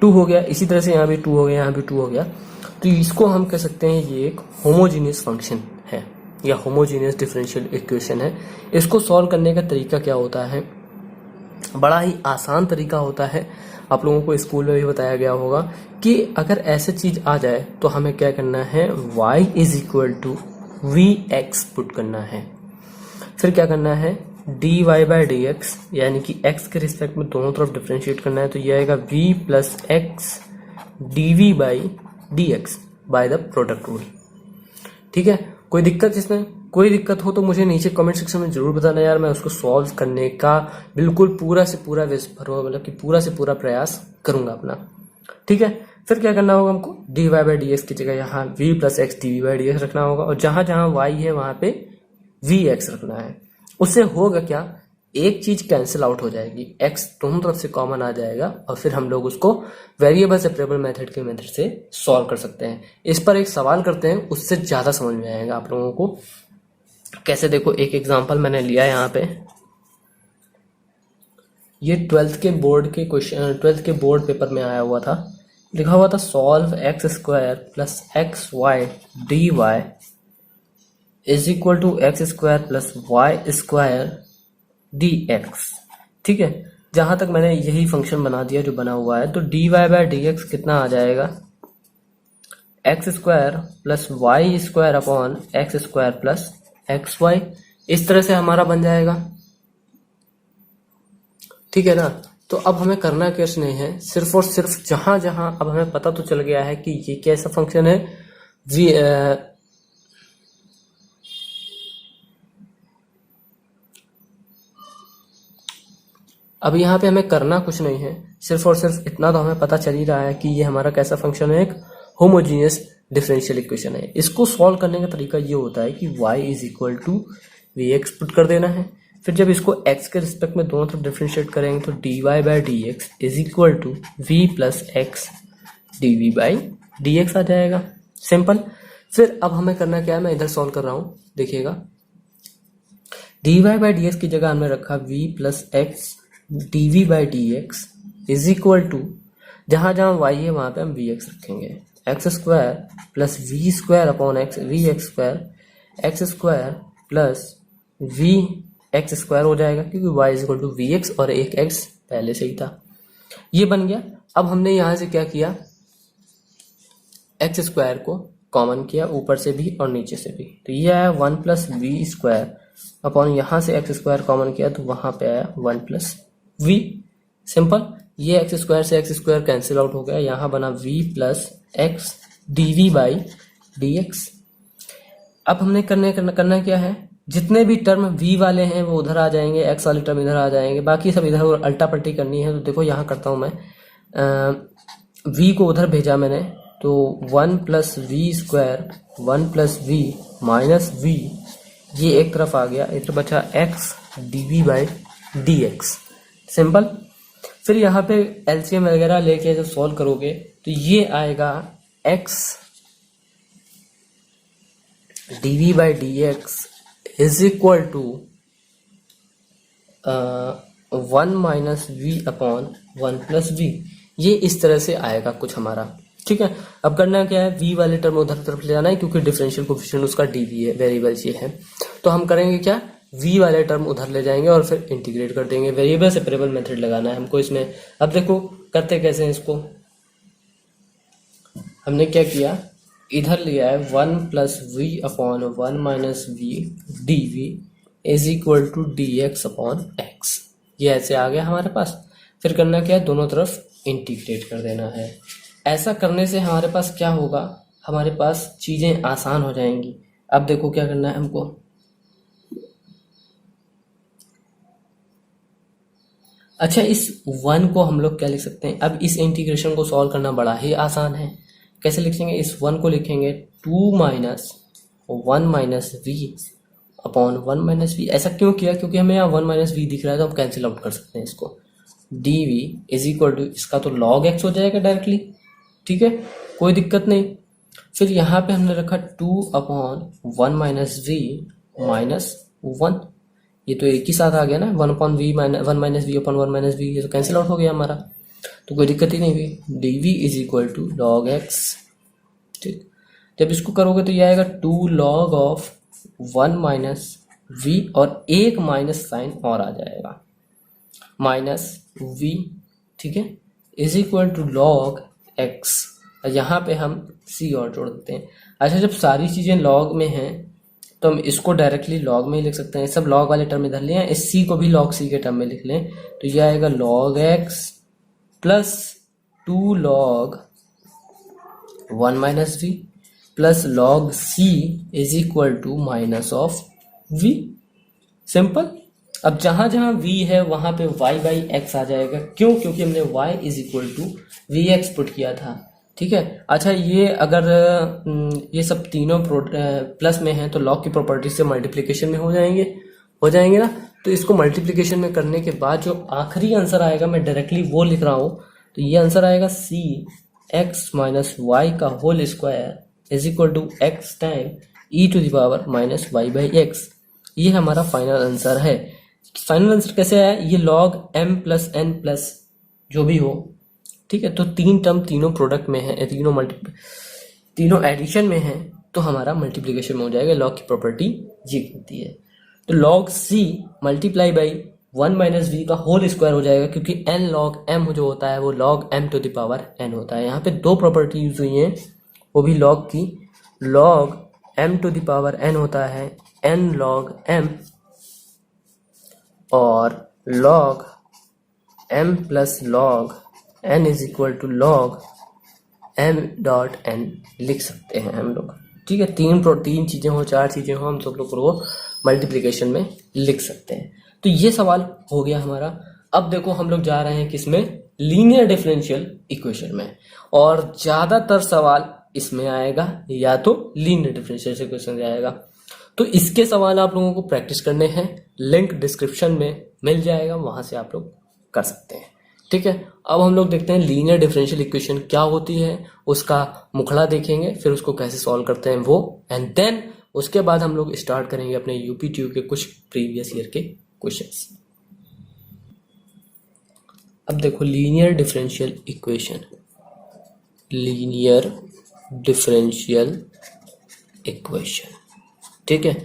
2 हो गया। इसी तरह से यहाँ भी 2 हो गया, यहाँ भी 2 हो गया, तो इसको हम कह सकते हैं ये एक होमोजीनियस फंक्शन है या होमोजीनियस डिफरेंशियल इक्वेशन है। इसको सॉल्व करने का तरीका क्या होता है, बड़ा ही आसान तरीका होता है। आप लोगों को स्कूल में भी बताया गया होगा कि अगर ऐसे चीज आ जाए तो हमें क्या करना है, y is equal to v x put करना है, फिर क्या करना है d Y by D x, यानी कि x के रिस्पेक्ट में दोनों तरफ डिफ्रेंशिएट करना है, तो ये आएगा v plus x D we by D x by the product rule, ठीक है। कोई दिक्कत इसमें, कोई दिक्कत हो तो मुझे नीचे कमेंट सेक्शन में जरूर बताना यार, मैं उसको सॉल्व करने का बिल्कुल पूरा से पूरा मतलब कि पूरा से पूरा प्रयास करूंगा अपना, ठीक है। फिर क्या करना होगा हमको, d Y by D x की जगह यहाँ v plus x D we by D x रखना होगा, और जहां जहां y है वहां पे वी एक्स रखना है। उससे होगा क्या, एक चीज कैंसिल आउट हो जाएगी, x दोनों तरफ से कॉमन आ जाएगा और फिर हम लोग उसको वेरिएबल सेपरेबल मेथड के मेथड से सॉल्व कर सकते हैं। इस पर एक सवाल करते हैं, उससे ज्यादा समझ में आएगा आप लोगों को कैसे। देखो एक एग्जांपल मैंने लिया यहाँ पे, ये 12th के बोर्ड के क्वेश्चन, 12th के बोर्ड पेपर में आया हुआ था, लिखा हुआ था solve x square plus x y d y is equal to x square plus Y square d x, ठीक है। जहां तक मैंने यही फंक्शन बना दिया जो बना हुआ है, तो d Y by D x कितना आ जाएगा, x square plus Y square upon x square plus x y, इस तरह से हमारा बन जाएगा, ठीक है ना। तो अब हमें करना कुछ नहीं है, सिर्फ और सिर्फ जहां जहां अब हमें पता तो चल गया है कि ये कैसा फंक्शन है, अब यहाँ पे हमें करना कुछ नहीं है, सिर्फ और सिर्फ इतना तो हमें पता चल ही रहा है कि ये हमारा कैसा फंक्शन है, एक होमोजीनियस डिफरेंशियल इक्वेशन है। इसको सॉल्व करने का तरीका ये होता है कि y is equal to v x put कर देना है। फिर जब इसको x के रिस्पेक्ट में दोनों तरफ डिफरेंशिएट करेंगे तो dy by D x is equal to V plus x D we by D X आ जाएगा। सिंपल। फिर अब हमें करना क्या है, मैं इधर सॉल्व कर रहा हूँ, देखिएगा। D Y by D x की जगह हमने रखा v plus x D we by D x is equal to, जहां जहां y है वहां पे हम वी एक्स रखेंगे, x square plus v square upon x v x square x square plus v x square हो जाएगा, क्योंकि y is equal to v x और एक x पहले से ही था। ये बन गया। अब हमने यहां से क्या किया, एक्स स्क्वायर को कॉमन किया, ऊपर से भी और नीचे से भी, तो ये आया 1 प्लस वी स्क्वायर अपॉन यहाँ से एक्स स्क्वायर कॉमन किया तो वहां पे आया 1 प्लस वी। सिंपल। ये एक्स स्क्वायर से एक्स स्क्वायर कैंसिल आउट हो गया, यहाँ बना v plus x D we by D x. अब हमने करना क्या है, जितने भी टर्म v वाले हैं वो उधर आ जाएंगे, x वाले टर्म इधर आ जाएंगे, बाकी सब इधर अल्टा पल्टी करनी है। तो देखो यहाँ करता हूँ मैं, v को उधर भेजा मैंने, तो 1 plus v square 1 plus v minus v, ये एक तरफ आ गया, इधर बचा x d we by D x. Simple. फिर यहाँ पे एलसीएम वगैरह लेके जब सॉल्व करोगे तो ये आएगा x d we by D x is equal to 1 minus v upon 1 plus v. ये इस तरह से आएगा कुछ हमारा। ठीक है। अब करना क्या है, v वाले टर्म उधर तरफ ले जाना है, क्योंकि डिफरेंशियल कोफिशिएंट उसका dv है, वेरिएबल्स ये है। तो हम करेंगे क्या, v वाले टर्म उधर ले जाएंगे और फिर इंटीग्रेट कर देंगे। वेरिएबल सेपरेबल मेथड लगाना है हमको इसमें। अब देखो करते कैसे हैं इसको। हमने क्या किया, इधर लिया है 1 plus v upon 1 minus v d v is equal to d x upon x. ये ऐसे आ गया हमारे पास। फिर करना क्या है, दोनों तरफ इंटीग्रेट कर देना है। ऐसा करने से हमारे पास क्या होगा, हमारे पास चीजें आसान हो जाएंगी। अब देखो क्या करना है हमको, अच्छा इस 1 को हम लोग क्या लिख सकते हैं, अब इस इंटीग्रेशन को सॉल्व करना बड़ा ही आसान है। कैसे लिखेंगे, इस 1 को लिखेंगे 2 minus 1 minus v upon 1 minus v. ऐसा क्यों किया, क्योंकि हमें यहाँ 1 माइनस वी दिख रहा है तो हम कैंसिल आउट कर सकते हैं इसको। D v is equal to, इसका तो लॉग एक्स हो जाएगा डायरेक्टली। ठीक है, कोई दिक्कत नहीं। फिर यहाँ पे हमने रखा 2 अपॉन 1 माइनस वी माइनस 1, ये तो एक ही साथ आ गया ना, 1 upon v minus 1 minus v upon 1 minus v, ये तो कैंसिल आउट हो गया हमारा, तो कोई दिक्कत ही नहीं हुई। D v is equal to log x. ठीक, जब इसको करोगे तो ये आएगा 2 लॉग ऑफ 1 माइनस वी और एक माइनस साइन और आ जाएगा, माइनस वी। ठीक है, is equal to log x. यहाँ पे हम सी और जोड़ देते हैं। अच्छा, जब सारी चीजें लॉग में हैं तो हम इसको डायरेक्टली लॉग में ही लिख सकते हैं। सब लॉग वाले टर्म इधर ले आए, इस सी को भी लॉग सी के टर्म में लिख लें, तो ये आएगा log x plus 2 log 1 minus v plus log c is equal to minus of v. Simple. अब जहां जहां v है वहां पे y बाई एक्स आ जाएगा। क्यों, क्योंकि हमने y is equal to v x put किया था। ठीक है। अच्छा, ये अगर ये सब तीनों प्लस में है तो लॉग की प्रॉपर्टी से मल्टीप्लिकेशन में हो जाएंगे ना। तो इसको मल्टीप्लिकेशन में करने के बाद जो आखिरी आंसर आएगा, मैं डायरेक्टली वो लिख रहा हूं, तो ये आंसर आएगा सी एक्स माइनस वाई का whole square is equal to x time e to the power minus y by x. ये हमारा फाइनल आंसर है। फाइनल आंसर कैसे आया, ये log m plus n plus जो भी हो। ठीक है, तो तीन टर्म तीनों प्रोडक्ट में है, तीनों एडिशन में है, तो हमारा मल्टीप्लिकेशन में हो जाएगा। लॉग की प्रॉपर्टी ये होती है। तो log c multiply by 1 minus v का होल स्क्वायर हो जाएगा, क्योंकि n लॉग m जो होता है वो log m to the power n होता है। यहाँ पे दो प्रॉपर्टी यूज हुई हैं, वो भी लॉग की। Log m to the power n होता है n लॉग m, और log m plus log n is equal to log m dot n लिख सकते हैं हम लोग। ठीक है, तीन चीजें हो, चार चीजें हो, हम सब लोग को मल्टीप्लिकेशन में लिख सकते हैं। तो ये सवाल हो गया हमारा। अब देखो हम लोग जा रहे हैं किसमें, लीनियर डिफरेंशियल इक्वेशन में। और ज्यादातर सवाल इसमें आएगा या तो लीनियर डिफरेंशियल इक्वेशन आएगा। तो इसके सवाल आप लोगों को प्रैक्टिस करने हैं, लिंक डिस्क्रिप्शन में मिल जाएगा, वहां से आप लोग कर सकते हैं। ठीक है, अब हम लोग देखते हैं लीनियर डिफरेंशियल इक्वेशन क्या होती है, उसका मुखड़ा देखेंगे, फिर उसको कैसे सॉल्व करते हैं वो, एंड देन उसके बाद हम लोग स्टार्ट करेंगे अपने यूपीटीयू के कुछ प्रीवियस ईयर के क्वेश्चंस। अब देखो linear differential equation, linear differential equation, ठीक है।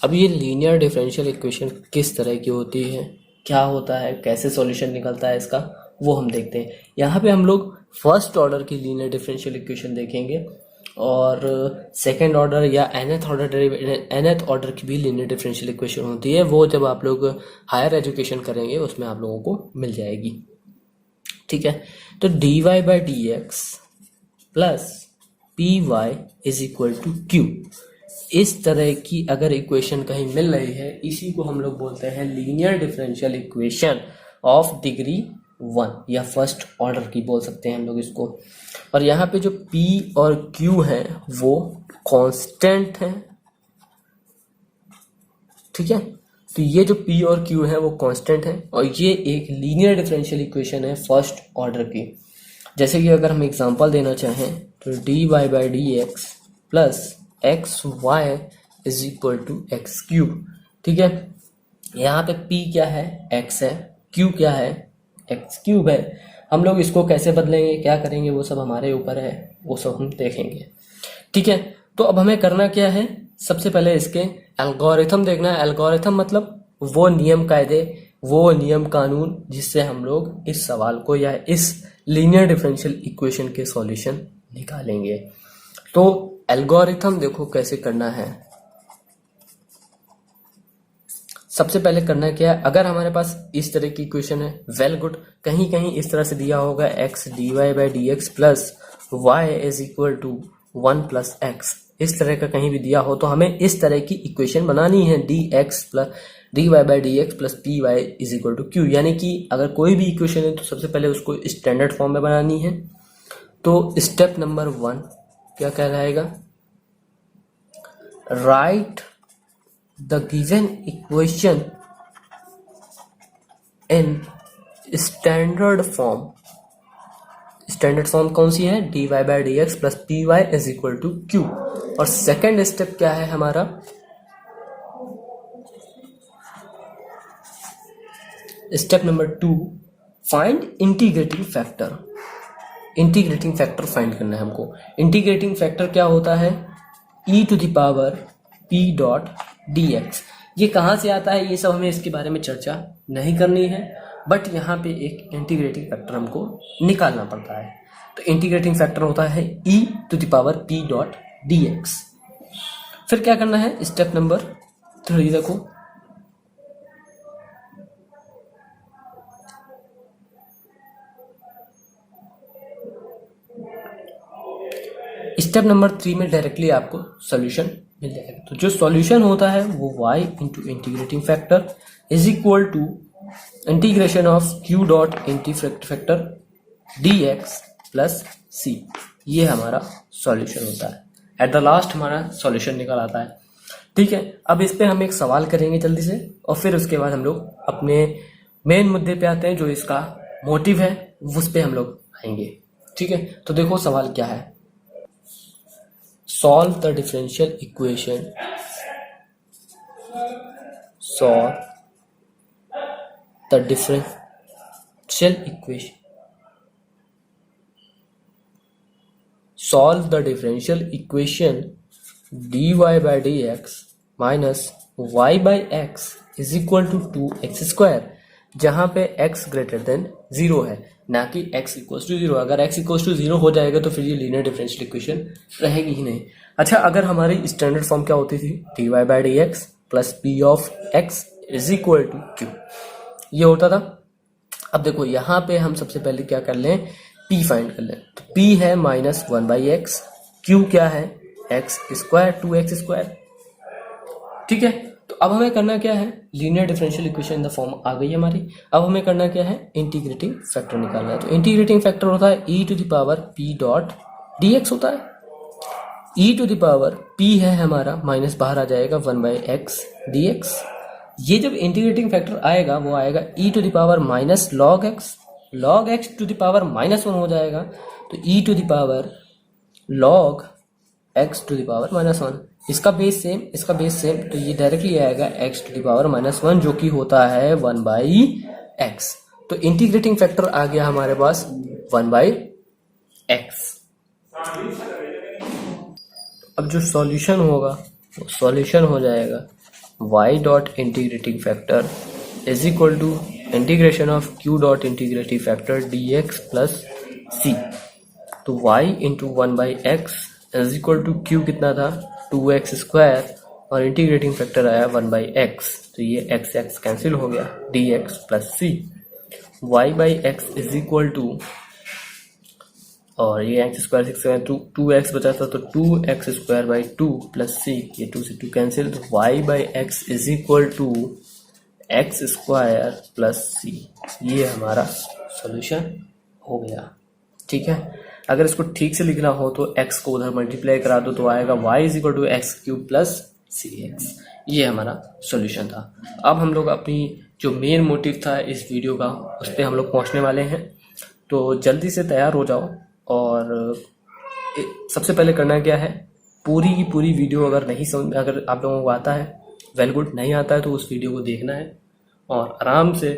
अब ये लीनियर डिफरेंशियल इक्वेशन किस तरह की होती है, क्या होता है, कैसे सॉल्यूशन निकलता है इसका, वो हम देखते हैं। यहाँ पे हम लोग फर्स्ट ऑर्डर की लीनियर डिफरेंशियल इक्वेशन देखेंगे और सेकंड ऑर्डर या nth ऑर्डर की भी लीनियर डिफरेंशियल इक्वेशन होती है, वो जब आप लोग हायर एजुकेशन करेंगे उसमें आप लोगों को मिल जाएगी। ठीक है, तो dy by D x plus p y is equal to q, इस तरह की अगर इक्वेशन कहीं मिल रही है, इसी को हम लोग बोलते हैं linear differential equation of degree 1 या फर्स्ट ऑर्डर की बोल सकते हैं हम लोग इसको। और यहाँ पे जो P और Q है वो कांस्टेंट है। ठीक है, तो ये जो P और Q है वो कांस्टेंट है और ये एक लीनियर डिफरेंशियल इक्वेशन है फर्स्ट ऑर्डर की। जैसे कि अगर हम एग्जांपल देना चाहें तो dy by D x plus x y is equal to x cube. ठीक है, यहाँ पे P क्या है, x है, Q क्या है, एक्स क्यूब है। हम लोग इसको कैसे बदलेंगे, क्या करेंगे, वो सब हमारे ऊपर है, वो सब हम देखेंगे। ठीक है, तो अब हमें करना क्या है, सबसे पहले इसके एल्गोरिथम देखना है। एल्गोरिथम मतलब वो नियम कायदे, वो नियम कानून जिससे हम लोग इस सवाल को या इस लीनियर डिफरेंशियल इक्वेशन के सॉल्यूशन निकालेंगे। तो एल्गोरिथम देखो कैसे करना है। सबसे पहले करना क्या है, अगर हमारे पास इस तरह की इक्वेशन है, वेल गुड, कहीं कहीं इस तरह से दिया होगा x d Y by D x plus y is equal to 1 plus x, इस तरह का कहीं भी दिया हो तो हमें इस तरह की इक्वेशन बनानी है, d x plus d Y by D x plus p y is equal to q. यानी कि अगर कोई भी इक्वेशन है तो सबसे पहले उसको स्टैंडर्ड फॉर्म में बनानी है। तो स्टेप नंबर 1 क्या कहलाएगा, right the given equation in standard form। Standard form कौन सी है, dy by D x plus p y is equal to q. और सेकेंड स्टेप क्या है हमारा, step number 2 find integrating factor. Integrating factor find करना है हमको। इंटीग्रेटिंग फैक्टर क्या होता है, e to the power p dot dx। ये कहाँ से आता है, ये सब हमें इसके बारे में चर्चा नहीं करनी है, बट यहाँ पे एक इंटीग्रेटिंग फैक्टर हमको निकालना पड़ता है। तो इंटीग्रेटिंग फैक्टर होता है e to the power p dot dx। फिर क्या करना है, स्टेप नंबर 3 देखो, स्टेप नंबर 3 में डायरेक्टली आपको सॉल्यूशन मिल जाएगा। तो जो सॉल्यूशन होता है वो y into integrating factor is equal to integration of q dot integrating factor dx plus c, ये हमारा सॉल्यूशन होता है। एट द लास्ट हमारा सॉल्यूशन निकल आता है। ठीक है, अब इस पे हम एक सवाल करेंगे जल्दी से और फिर उसके बाद हम लोग अपने मेन मुद्दे पे आते हैं, जो इसका मोटिव है उस पे हम लोग आएंगे। ठीक है, तो देखो सवाल क्या है, solve the differential equation, solve the differential equation, solve the differential equation dy by dx minus y by x is equal to 2x square, जहां पे x ग्रेटर देन 0 है, ना कि x इक्वल्स टू 0। अगर x इक्वल्स टू 0 हो जाएगा तो फिर ये लीनियर डिफरेंशियल इक्वेशन रहेगी ही नहीं। अच्छा, अगर हमारी स्टैंडर्ड फॉर्म क्या होती थी, dy by D x plus p of x is equal to q, ये होता था। अब देखो यहाँ पे हम सबसे पहले क्या कर लें, p फाइंड कर लें। तो p है माइनस 1 बाई एक्स, q क्या है x स्क्वायर 2x स्क्वायर। ठीक है, तो अब हमें करना क्या है, linear differential equation in the form आ गई है हमारी। अब हमें करना क्या है, इंटीग्रेटिंग फैक्टर निकालना है। तो इंटीग्रेटिंग फैक्टर होता है e to the power p dot dx होता है। E to the power p है हमारा, माइनस बाहर आ जाएगा 1/x dx। ये जब इंटीग्रेटिंग फैक्टर आएगा वो आएगा E to the power minus log X to the power -1 हो जाएगा, तो E to the power log X to the power -1। इसका बेस सेम, तो ये डायरेक्टली आएगा x टू द पावर -1 जो कि होता है 1/x। तो इंटीग्रेटिंग फैक्टर आ गया हमारे पास 1/x। अब जो सॉल्यूशन होगा वो सॉल्यूशन हो जाएगा y dot integrating factor is equal to integration of q dot integrating factor dx plus c। तो y into 1/x is equal to q कितना था 2x स्क्वायर और इंटीग्रेटिंग फैक्टर आया 1/x, तो ये x कैंसिल हो गया dx plus c। y/x is equal to, और ये एक्स स्क्वायर 2x बचा था तो 2x square by 2 plus c, ये 2 से 2 कैंसिल, तो y/x is equal to x square plus c। ये हमारा सॉल्यूशन हो गया। ठीक है, अगर इसको ठीक से लिखना हो तो x को उधर मल्टीप्लाई करा दो तो आएगा y is equal to x cube plus cx। ये हमारा सॉल्यूशन था। अब हम लोग अपनी जो मेन मोटिव था इस वीडियो का उस पर हम लोग पहुंचने वाले हैं, तो जल्दी से तैयार हो जाओ। और सबसे पहले करना क्या है, पूरी की पूरी वीडियो अगर नहीं समझ, अगर आप लोगों को आता है वेल गुड, नहीं आता है तो उस वीडियो को देखना है और आराम से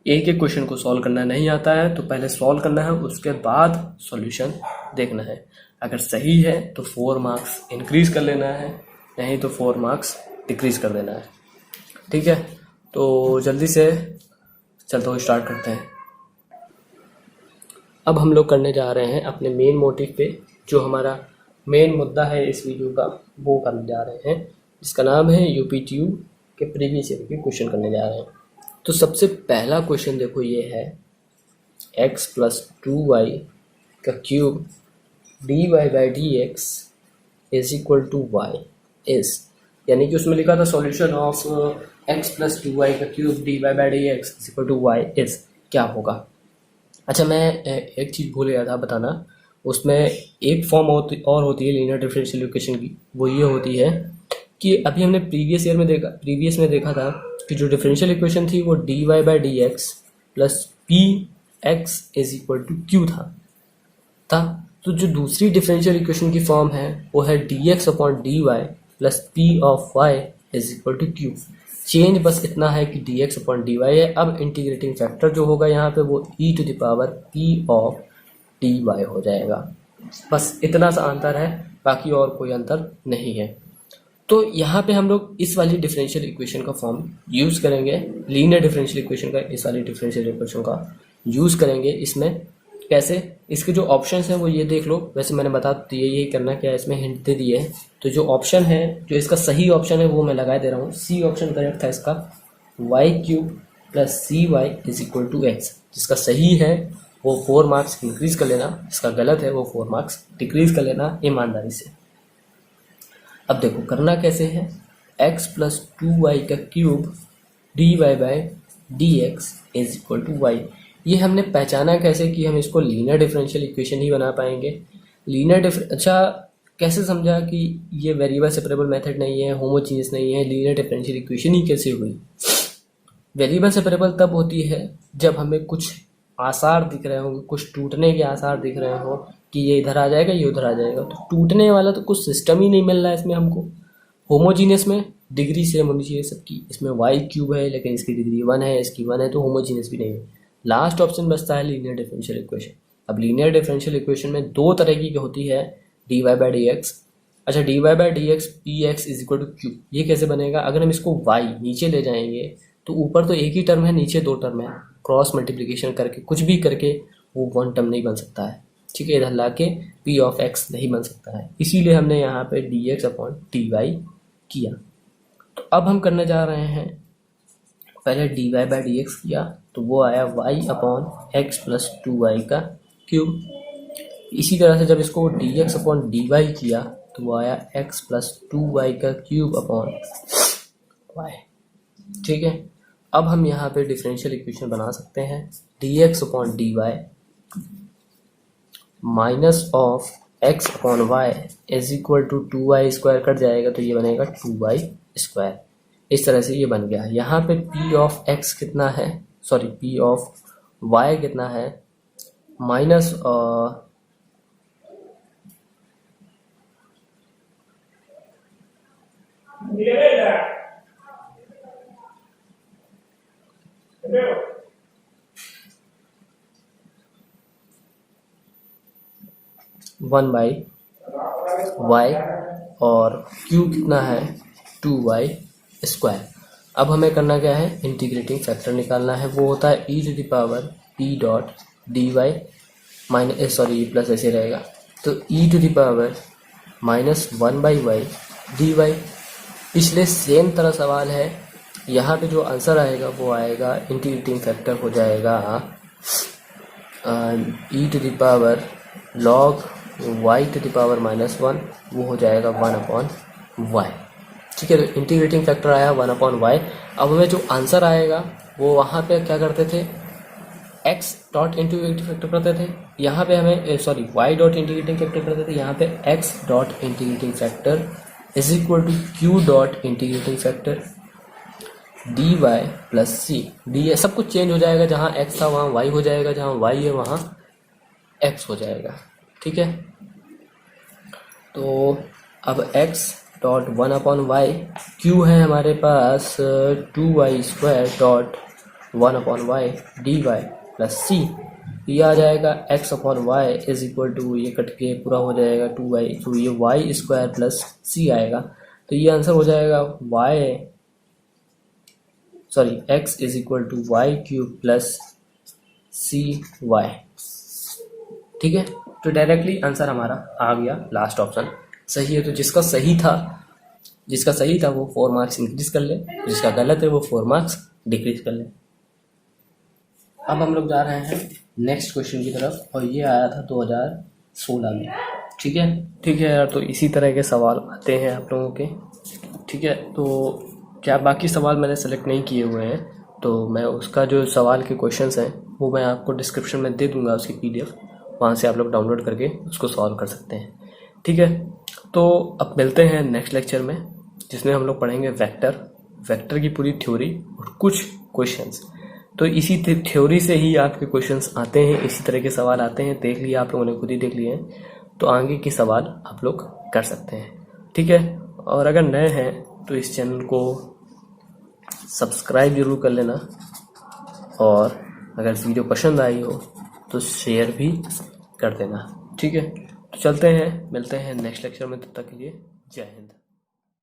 एक एक क्वेश्चन को सॉल्व करना है। नहीं आता है तो पहले सॉल्व करना है, उसके बाद सॉल्यूशन देखना है। अगर सही है तो 4 मार्क्स इंक्रीज कर लेना है, नहीं तो 4 मार्क्स डिक्रीज कर देना है। ठीक है, तो जल्दी से चलते हुए स्टार्ट करते हैं। अब हम लोग करने जा रहे हैं अपने मेन मोटिव पे, जो हमारा मेन मुद्दा है इस वीडियो का वो करने जा रहे हैं, जिसका नाम है यूपीटीयू के प्रीवियस ईयर के क्वेश्चन करने जा रहे हैं। तो सबसे पहला क्वेश्चन देखो, ये है x प्लस 2y का cube dy/dx is equal to y is, यानी कि उसमें लिखा था solution of x plus 2y का cube dy/dx is equal to y is, क्या होगा। अच्छा, मैं एक चीज़ भूल गया था बताना, उसमें एक फॉर्म और होती है लीनियर डिफरेंशियल इक्वेशन की, वो ये होती है कि अभी हमने प्रीवियस में देखा था कि जो डिफरेंशियल इक्वेशन थी वो dy/dx plus p x is equal to q था। तो जो दूसरी डिफरेंशियल इक्वेशन की फॉर्म है वो है dx/dy plus p of y is equal to q. Change बस इतना है कि dx/dy है। अब इंटीग्रेटिंग फैक्टर जो होगा यहाँ पे वो e to the power p of dy हो जाएगा। बस इतना सा अंतर है, बाकी और कोई अंतर नहीं है। तो यहाँ पे हम लोग इस वाली डिफरेंशियल इक्वेशन का फॉर्म यूज़ करेंगे, लीनियर डिफरेंशियल इक्वेशन का, इस वाली डिफरेंशियल इक्वेशन का यूज़ करेंगे। इसमें कैसे, इसके जो ऑप्शंस हैं वो ये देख लो, वैसे मैंने बता दिए यही करना क्या है, इसमें हिंट दे दिए हैं। तो जो ऑप्शन है, जो इसका सही ऑप्शन है वो मैं लगा दे रहा हूँ। सी ऑप्शन करेक्ट था इसका, y³ plus cy is equal to x। जिसका सही है वो 4 मार्क्स इंक्रीज कर लेना, जिसका गलत है वो 4 मार्क्स डिक्रीज कर लेना ईमानदारी से। अब देखो करना कैसे है, x प्लस 2y का cube dy/dx is equal to y। ये हमने पहचाना कैसे कि हम इसको लीनियर डिफरेंशियल इक्वेशन ही बना पाएंगे। अच्छा, कैसे समझा कि ये वेरिएबल सेपरेबल मेथड नहीं है, होमोजीनियस नहीं है, लीनियर डिफरेंशियल इक्वेशन ही कैसे हुई। वेरिएबल सेपरेबल तब होती है जब हमें कुछ आसार दिख रहे होंगे, कुछ टूटने के आसार दिख रहे हो कि ये इधर आ जाएगा, ये उधर आ जाएगा। तो टूटने वाला तो कुछ सिस्टम ही नहीं मिल रहा है इसमें हमको। होमोजीनियस में डिग्री सेम होनी चाहिए सबकी, इसमें y³ है लेकिन इसकी डिग्री 1 है, इसकी 1 है, तो होमोजीनियस भी नहीं है। लास्ट ऑप्शन बचता है लीनियर डिफरेंशियल इक्वेशन। अब लीनियर डिफरेंशियल इक्वेशन में 2 तरह की होती है, dy/dx। अच्छा, dy/dx px is equal to q, ये कैसे बनेगा। अगर हम इसको y नीचे ले जाएंगे तो ऊपर तो एक ही टर्म है, नीचे 2 टर्म है, क्रॉस मल्टीप्लिकेशन करके कुछ भी करके वो 1 टर्म नहीं बन सकता है। ठीक है, इधर ला के p ऑफ x नहीं बन सकता है, इसीलिए हमने यहाँ पे dx/dy किया। तो अब हम करने जा रहे हैं, पहले dy/dx किया तो वो आया y/x प्लस 2y का क्यूब। इसी तरह से जब इसको dx/dy किया तो वो आया x प्लस 2y का क्यूब अपॉन y। ठीक है, अब हम यहाँ पे डिफरेंशियल इक्वेशन बना सकते हैं, dx/dy minus of x upon y is equal to 2y² cut जाएगा तो ये बनेगा 2y²। इस तरह से ये बन गया। यहाँ पे p ऑफ x कितना है, सॉरी p ऑफ y कितना है, माइनस वन बाई वाई और q कितना है 2y²। अब हमें करना क्या है, इंटीग्रेटिंग फैक्टर निकालना है। वो होता है e to the power p dot d y minus sorry plus ऐसे रहेगा तो e to the power -1/y dy। पिछले सेम तरह सवाल है, यहाँ पे जो आंसर आएगा वो आएगा इंटीग्रेटिंग फैक्टर हो जाएगा e to the power log y to the power -1, वो हो जाएगा 1/y। ठीक है, तो इंटीग्रेटिंग फैक्टर आया 1/y। अब हमें जो आंसर आएगा वो वहाँ पे क्या करते थे, x डॉट इंटीग्रेटिंग फैक्टर करते थे, यहाँ पे हमें sorry y dot integrating factor करते थे, यहाँ पे x dot integrating factor is equal to q dot integrating factor dy plus c। D सब कुछ चेंज हो जाएगा, जहाँ x था वहाँ y हो जाएगा, जहाँ y है वहाँ x हो जाएगा। ठीक है, तो अब x डॉट 1/y, q है हमारे पास 2y² dot 1/y dy plus c। ये आ जाएगा x upon y is equal to, ये कट के पूरा हो जाएगा 2y, तो ये y² प्लस c आएगा। तो ये आंसर हो जाएगा x is equal to y³ plus cy। ठीक है, तो डायरेक्टली आंसर हमारा आ गया, लास्ट ऑप्शन सही है। तो जिसका सही था वो 4 मार्क्स इंक्रीज कर ले, जिसका गलत है वो 4 मार्क्स डिक्रीज कर ले। अब हम लोग जा रहे हैं नेक्स्ट क्वेश्चन की तरफ, और ये आया था 2016 में। ठीक है यार, तो इसी तरह के सवाल आते हैं आप लोगों के। ठीक है, तो क्या बाकी सवाल मैंने सेलेक्ट नहीं किए हुए हैं, तो मैं उसका जो सवाल के क्वेश्चंस हैं वो मैं आपको डिस्क्रिप्शन में दे दूंगा, उसकी PDF, वहाँ से आप लोग डाउनलोड करके उसको सॉल्व कर सकते हैं। ठीक है, तो अब मिलते हैं नेक्स्ट लेक्चर में, जिसमें हम लोग पढ़ेंगे वेक्टर की पूरी थ्योरी और कुछ क्वेश्चंस। तो इसी थ्योरी से ही आपके क्वेश्चंस आते हैं, इसी तरह के सवाल आते हैं। देख लिए आप लोगों ने, खुद ही देख लिए हैं, तो आगे के सवाल आप लोग कर सकते हैं। ठीक है, और अगर नए हैं तो इस चैनल को सब्सक्राइब जरूर कर लेना, और अगर वीडियो पसंद आई हो तो शेयर भी कर देना। ठीक है, तो चलते हैं, मिलते हैं नेक्स्ट लेक्चर में, तब तक के लिए जय हिंद।